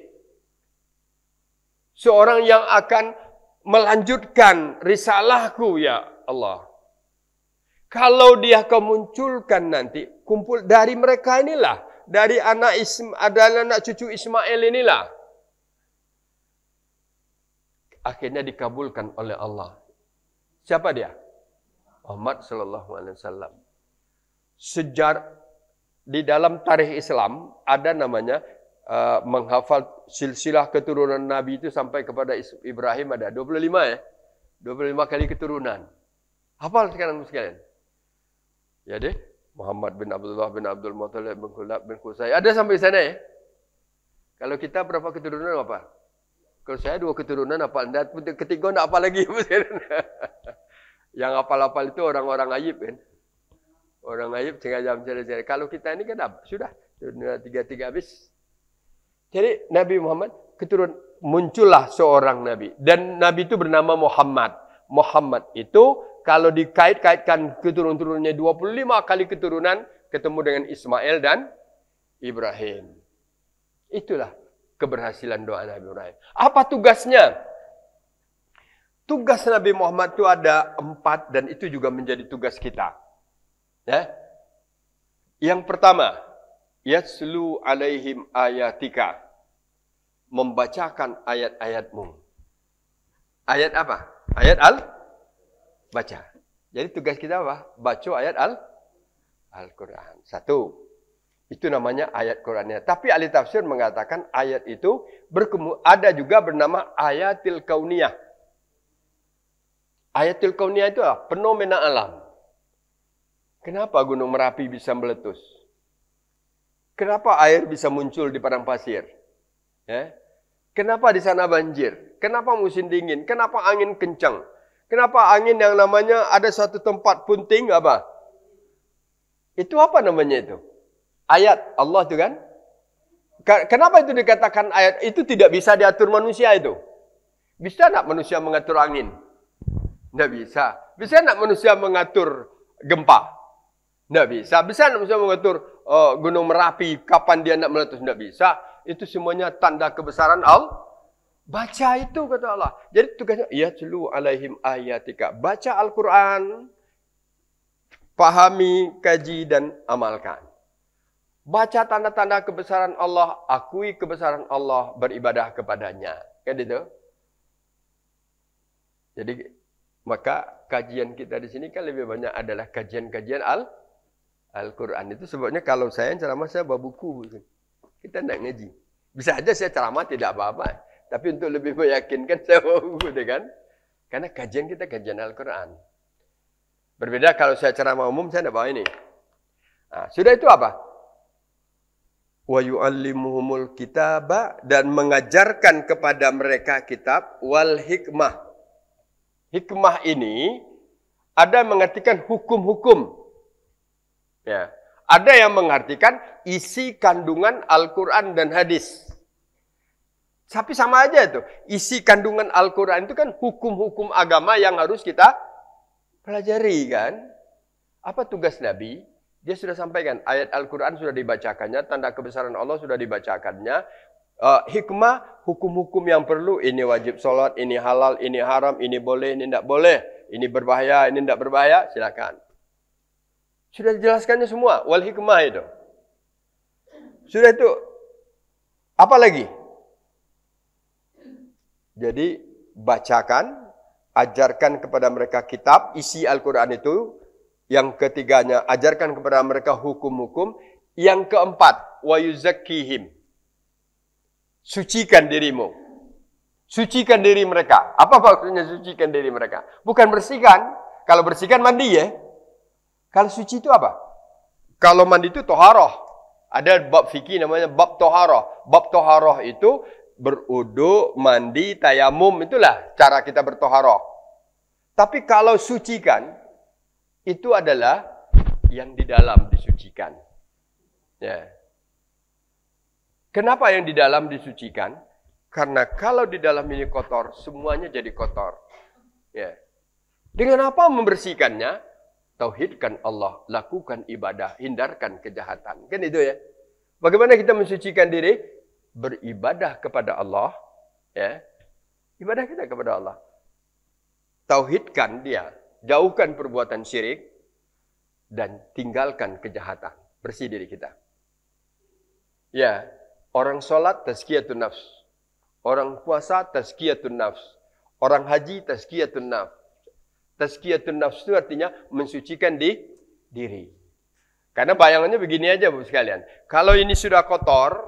Seorang yang akan melanjutkan risalahku, ya Allah. Kalau dia kemunculkan nanti, kumpul dari mereka inilah. Dari anak cucu Ismail inilah. Akhirnya dikabulkan oleh Allah. Siapa dia? Muhammad sallallahu alaihi wasallam. Sejarah di dalam tarikh Islam ada namanya menghafal silsilah keturunan Nabi itu sampai kepada Ibrahim ada 25 ya. 25 kali keturunan. Hafal sekarang sekalian. Ya deh, Muhammad bin Abdullah bin Abdul Muttalib bin Kulab bin Qusay. Ada sampai sana ya. Kalau kita berapa keturunan apa? Kalau saya 2 keturunan apa? Anda ketiga enggak apa lagi. Yang hafal-hafal itu orang-orang aib kan. Orang aib setengah jam cari-cari. Kalau kita ini kan sudah 3 habis. Jadi Nabi Muhammad keturunan, muncullah seorang Nabi. Dan Nabi itu bernama Muhammad. Muhammad itu kalau dikait-kaitkan keturunan-turunannya 25 kali keturunan ketemu dengan Ismail dan Ibrahim. Itulah keberhasilan doa Nabi Ibrahim. Apa tugasnya? Tugas Nabi Muhammad itu ada 4 dan itu juga menjadi tugas kita. Ya. Yang pertama, yatslu alaihim ayatika. Membacakan ayat-ayatmu. Ayat apa? Ayat baca. Jadi tugas kita apa? Baca ayat Al-Quran. 1. Itu namanya ayat Qurannya. Tapi ahli tafsir mengatakan ayat itu ada juga bernama ayatil kauniyah. Ayatil kauniyah itu apa? Fenomena alam. Kenapa Gunung Merapi bisa meletus? Kenapa air bisa muncul di padang pasir? Ya? Kenapa di sana banjir? Kenapa musim dingin? Kenapa angin kencang? Kenapa angin yang namanya ada satu tempat punting apa? Itu apa namanya itu? Ayat Allah itu kan? Kenapa itu dikatakan ayat? Itu tidak bisa diatur manusia itu. Bisa tak manusia mengatur angin? Tidak bisa. Bisa tak manusia mengatur gempa? Tidak bisa. Bisa tak manusia mengatur Gunung Merapi kapan dia nak meletus? Tidak bisa. Itu semuanya tanda kebesaran Allah. Baca itu kata Allah. Jadi tugasnya yatslu alaihim ayatika. Baca Al-Quran, pahami, kaji dan amalkan. Baca tanda-tanda kebesaran Allah, akui kebesaran Allah, beribadah kepadanya. Kan itu? Jadi, maka kajian kita di sini kan lebih banyak adalah kajian-kajian Al-Quran. Itu sebabnya kalau saya ceramah, saya bawa buku. Kita tidak ngaji. Bisa aja saya ceramah tidak apa-apa. Tapi untuk lebih meyakinkan, saya bawa buku. Kan? Karena kajian kita kajian Al-Quran. Berbeda kalau saya ceramah umum, saya tidak bawa ini. Nah, sudah itu apa? Wa yu'allimuhumul kitaba, dan mengajarkan kepada mereka kitab, wal hikmah. Hikmah ini ada mengartikan hukum-hukum. Ya. Ada yang mengartikan isi kandungan Al-Quran dan hadis. Tapi sama aja itu. Isi kandungan Al-Quran itu kan hukum-hukum agama yang harus kita pelajari kan. Apa tugas Nabi? Dia sudah sampaikan, ayat Al-Quran sudah dibacakannya, tanda kebesaran Allah sudah dibacakannya. Hikmah, hukum-hukum yang perlu, ini wajib sholat, ini halal, ini haram, ini boleh, ini tidak boleh. Ini berbahaya, ini tidak berbahaya, silakan. Sudah dijelaskannya semua, wal hikmah itu. Sudah itu, apa lagi? Jadi, bacakan, ajarkan kepada mereka kitab, isi Al-Quran itu. Yang ketiganya, ajarkan kepada mereka hukum-hukum. Yang keempat, wa yuzakkihim. Sucikan dirimu. Sucikan diri mereka. Apa maksudnya sucikan diri mereka? Bukan bersihkan. Kalau bersihkan mandi ya. Kalau suci itu apa? Kalau mandi itu toharoh. Ada bab fikih namanya bab toharoh. Bab toharoh itu berudu, mandi, tayamum. Itulah cara kita bertoharoh. Tapi kalau sucikan, itu adalah yang di dalam disucikan. Ya. Kenapa yang di dalam disucikan? Karena kalau di dalam ini kotor, semuanya jadi kotor. Ya. Dengan apa membersihkannya? Tauhidkan Allah, lakukan ibadah, hindarkan kejahatan. Kan itu ya. Bagaimana kita mensucikan diri? Beribadah kepada Allah. Ya. Ibadah kita kepada Allah. Tauhidkan dia. Jauhkan perbuatan syirik dan tinggalkan kejahatan. Bersih diri kita. Ya, orang sholat tazkiyatun nafs. Orang puasa tazkiyatun nafs. Orang haji tazkiyatun nafs. Tazkiyatun nafs itu artinya mensucikan diri. Karena bayangannya begini aja Bu sekalian. Kalau ini sudah kotor,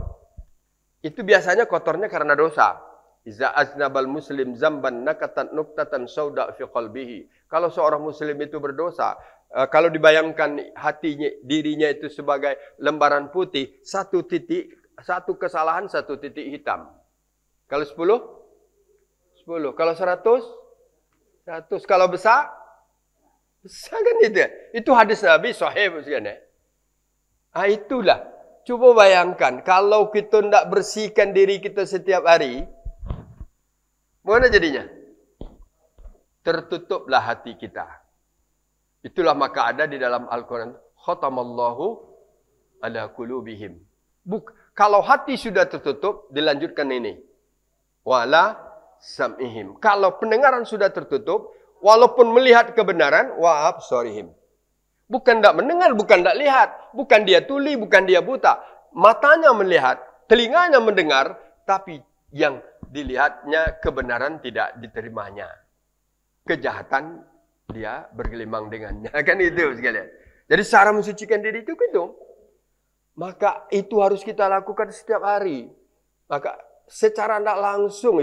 itu biasanya kotornya karena dosa. Iza aznabal muslim zamban nakatan nuktatan sauda fi qalbihi. Kalau seorang muslim itu berdosa, kalau dibayangkan hatinya, dirinya itu sebagai lembaran putih, satu titik, satu kesalahan, satu titik hitam. Kalau 10? 10. Kalau 100? 100. Kalau besar? Besar kan itu. Itu hadis Nabi sahih bukan ya? Itulah. Coba bayangkan kalau kita tidak bersihkan diri kita setiap hari, mana jadinya? Tertutuplah hati kita. Itulah maka ada di dalam Al-Quran. Khatamallahu ala qulubihim. Kalau hati sudah tertutup, dilanjutkan ini. Wala sam'ihim. Kalau pendengaran sudah tertutup, walaupun melihat kebenaran, wa absarihim. Bukan tidak mendengar, bukan tidak lihat. Bukan dia tuli, bukan dia buta. Matanya melihat, telinganya mendengar, tapi yang dilihatnya kebenaran tidak diterimanya. Kejahatan dia bergelimang dengannya. Kan itu sekalian. Jadi cara mensucikan diri itu gitu. Maka itu harus kita lakukan setiap hari. Maka secara tidak langsung,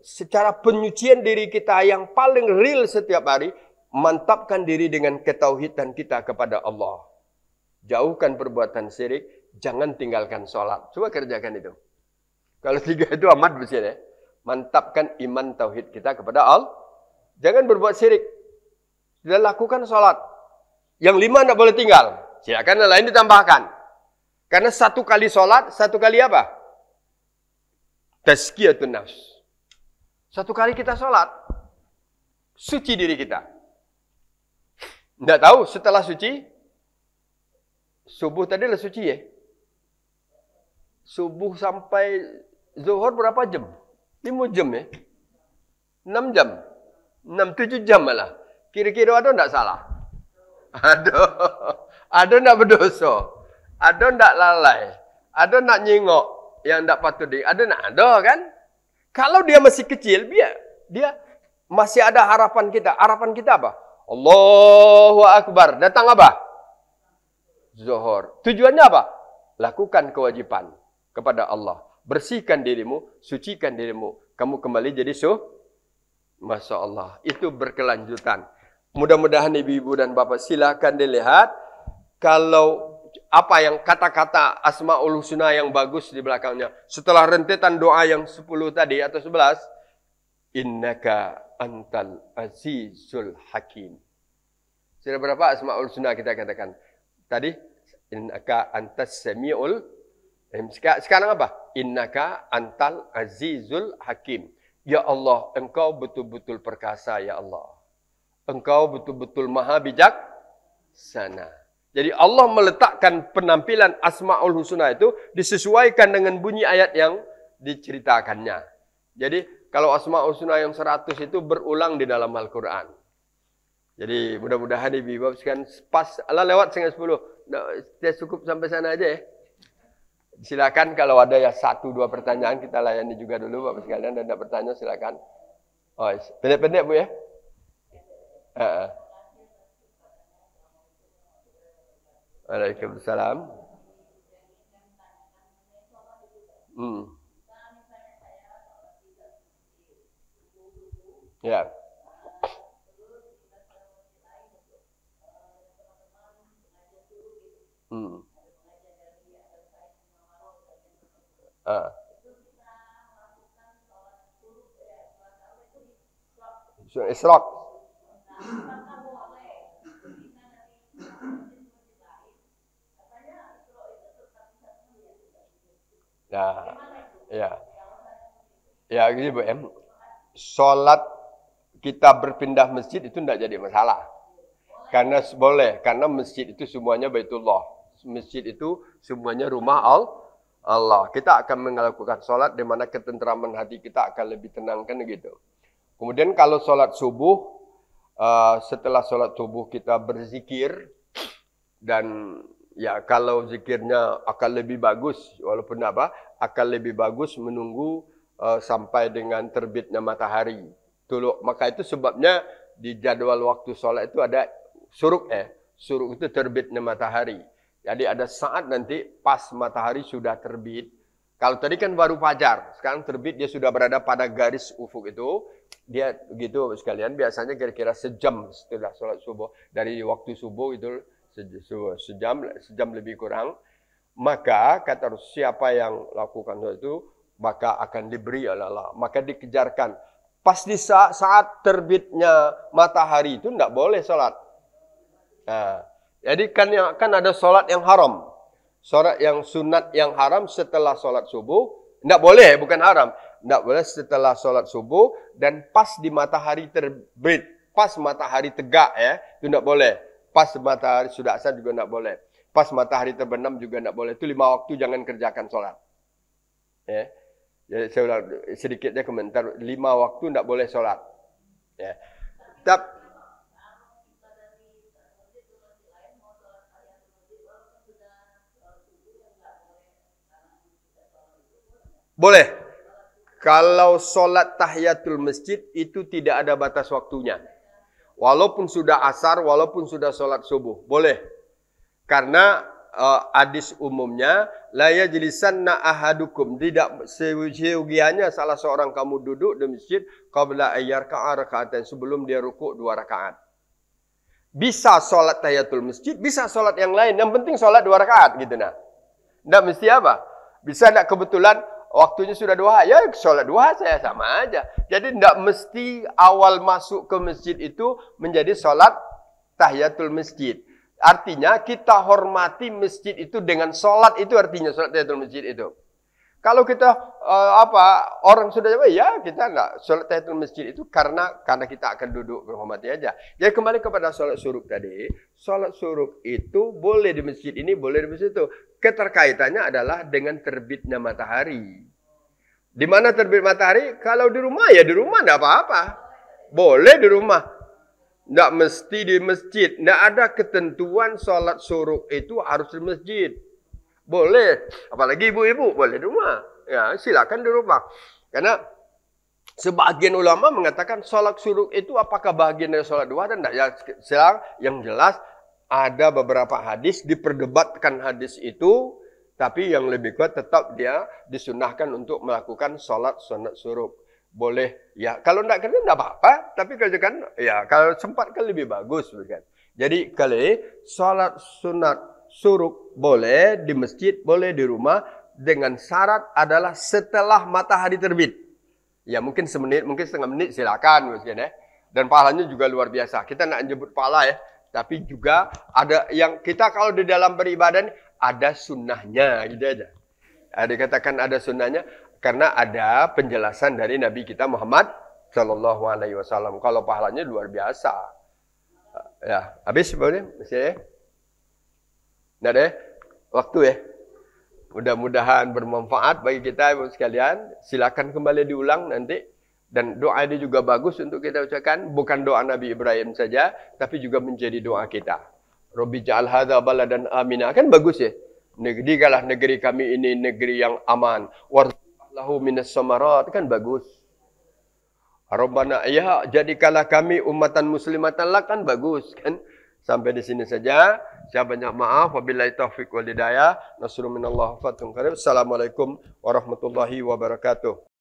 secara penyucian diri kita yang paling real setiap hari, mantapkan diri dengan ketauhidan kita kepada Allah. Jauhkan perbuatan syirik, jangan tinggalkan sholat. Coba kerjakan itu. Kalau 3 itu amat besar ya. Mantapkan iman tauhid kita kepada Allah. Jangan berbuat syirik. Sudah lakukan sholat. Yang 5 tidak boleh tinggal. Silakan yang lain ditambahkan. Karena 1 kali sholat, 1 kali apa? Tazkiyatun nafs. 1 kali kita sholat, suci diri kita. Tidak tahu setelah suci, subuh tadi lah suci ya. Subuh sampai zuhur berapa jam? 5 jam ya. 6 jam. 6-7 jam malah. Kira-kira ada tidak salah? Ada. Ada tidak berdosa? Ada ndak lalai? Ada nak nyengok yang ndak patut di? Ada nak ada kan? Kalau dia masih kecil, dia masih ada harapan kita. Harapan kita apa? Allahu Akbar. Datang apa? Zuhur. Tujuannya apa? Lakukan kewajiban kepada Allah. Bersihkan dirimu, sucikan dirimu. Kamu kembali jadi Masya Allah. Itu berkelanjutan. Mudah-mudahan ibu-ibu dan bapak silakan dilihat. Kalau apa yang kata-kata Asmaul Husna yang bagus di belakangnya. Setelah rentetan doa yang 10 tadi atau 11. Innaka antal azizul hakim. Sudah berapa Asmaul Husna kita katakan? Tadi. Innaka antas sami'ul. Sekarang apa? Innaka antal azizul hakim. Ya Allah, engkau betul-betul perkasa ya Allah. Engkau betul-betul maha bijaksana. Jadi Allah meletakkan penampilan Asmaul Husna itu disesuaikan dengan bunyi ayat yang diceritakannya. Jadi kalau Asmaul Husna yang 100 itu berulang di dalam Al-Quran. Jadi mudah-mudahan ibu-ibu sekalian pas lewat 9:30. Nah, cukup sampai sana aja ya. Silakan kalau ada ya 1-2 pertanyaan kita layani juga dulu Bapak sekalian, dan ada bertanya silakan. Oh, pendek-pendek Bu ya. Waalaikumsalam. Ya. Isyraq. Ya, gini Bu M. Salat kita berpindah masjid itu tidak jadi masalah. Karena boleh, karena masjid itu semuanya Baitullah. Masjid itu semuanya rumah Allah. Kita akan melakukan salat di mana ketentraman hati kita akan lebih tenang kan gitu. Kemudian kalau salat subuh, setelah salat subuh kita berzikir, dan ya kalau zikirnya akan lebih bagus, walaupun akan lebih bagus menunggu sampai dengan terbitnya matahari. Maka itu sebabnya di jadwal waktu salat itu ada suruk Suruk itu terbitnya matahari. Jadi ada saat nanti pas matahari sudah terbit. Kalau tadi kan baru fajar, sekarang terbit dia sudah berada pada garis ufuk itu. Dia begitu sekalian, biasanya kira-kira sejam setelah sholat subuh. Dari waktu subuh itu sejam lebih kurang. Maka kata siapa yang lakukan itu, maka akan diberi oleh Allah. Maka dikejarkan. Pas di saat terbitnya matahari itu tidak boleh sholat. Nah, jadi kan ada sholat yang haram. Sholat yang sunat yang haram setelah sholat subuh. Tidak boleh, bukan haram. Tidak boleh setelah sholat subuh dan pas di matahari terbit. Pas matahari tegak ya, itu tidak boleh. Pas matahari sudah asar juga tidak boleh. Pas matahari terbenam juga tidak boleh. Itu 5 waktu jangan kerjakan sholat. Ya. Jadi saya ulang sedikitnya komentar. 5 waktu tidak boleh sholat. Ya. Boleh. Kalau solat tahiyatul masjid itu tidak ada batas waktunya. Walaupun sudah asar, walaupun sudah solat subuh. Boleh. Karena hadis umumnya, la yajlisanna ahadukum. Tidak seyogianya salah seorang kamu duduk di masjid qabla ayyarka'a raka'atan. Sebelum dia rukuk 2 rakaat. Bisa solat tahiyatul masjid, bisa solat yang lain. Yang penting solat 2 rakaat gitu nah. Tidak mesti apa. Bisa tidak kebetulan waktunya sudah duha, ya sholat duha saya sama aja. Jadi tidak mesti awal masuk ke masjid itu menjadi sholat tahiyatul masjid. Artinya kita hormati masjid itu dengan sholat, itu artinya sholat tahiyatul masjid itu. Kalau kita orang sudah ya kita enggak sholat tahiyatul masjid itu karena kita akan duduk menghormati aja. Jadi kembali kepada sholat syuruk tadi, sholat syuruk itu boleh di masjid ini, boleh di masjid itu. Keterkaitannya adalah dengan terbitnya matahari. Di mana terbit matahari? Kalau di rumah ya di rumah enggak apa-apa. Boleh di rumah. Enggak mesti di masjid. Enggak ada ketentuan sholat syuruk itu harus di masjid. Boleh. Apalagi ibu-ibu boleh di rumah. Ya, silakan di rumah. Karena sebagian ulama mengatakan solat suruk itu apakah bagian dari solat duha dan tidak. Ya, yang jelas ada beberapa hadis diperdebatkan hadis itu, tapi yang lebih kuat tetap dia disunahkan untuk melakukan solat sunat suruk. Boleh, ya. Kalau tidak kerja tidak apa-apa, tapi kerjakan, ya. Kalau sempat kan lebih bagus, bukan? Jadi kali solat sunat suruk boleh di masjid, boleh di rumah, dengan syarat adalah setelah matahari terbit. Ya mungkin semenit, mungkin setengah menit silakan, mungkin ya. Dan pahalanya juga luar biasa. Kita nak nyebut pahala ya, tapi juga ada yang kita kalau di dalam beribadah ada sunnahnya, gitu aja. Ada dikatakan ada sunnahnya karena ada penjelasan dari Nabi kita Muhammad Sallallahu Alaihi Wasallam. Kalau pahalanya luar biasa. Ya, habis boleh, masih ya. Nah deh, waktu ya. Mudah-mudahan bermanfaat bagi kita ibu sekalian. Silakan kembali diulang nanti. Dan doa ini juga bagus untuk kita ucapkan. Bukan doa Nabi Ibrahim saja, tapi juga menjadi doa kita. Rabbi ja'al hadza baladan amina. Kan bagus ya. Jadikanlah negeri kami ini negeri yang aman. Warzuqlahu minas samarat. Kan bagus. Rabbana ya jadikanlah kami ummatan muslimatan lak. Kan bagus kan. Sampai di sini saja. Saya banyak maaf. Wabillahi taufiq wal hidayah. Nasrun minallah fatun qarib. Assalamualaikum warahmatullahi wabarakatuh.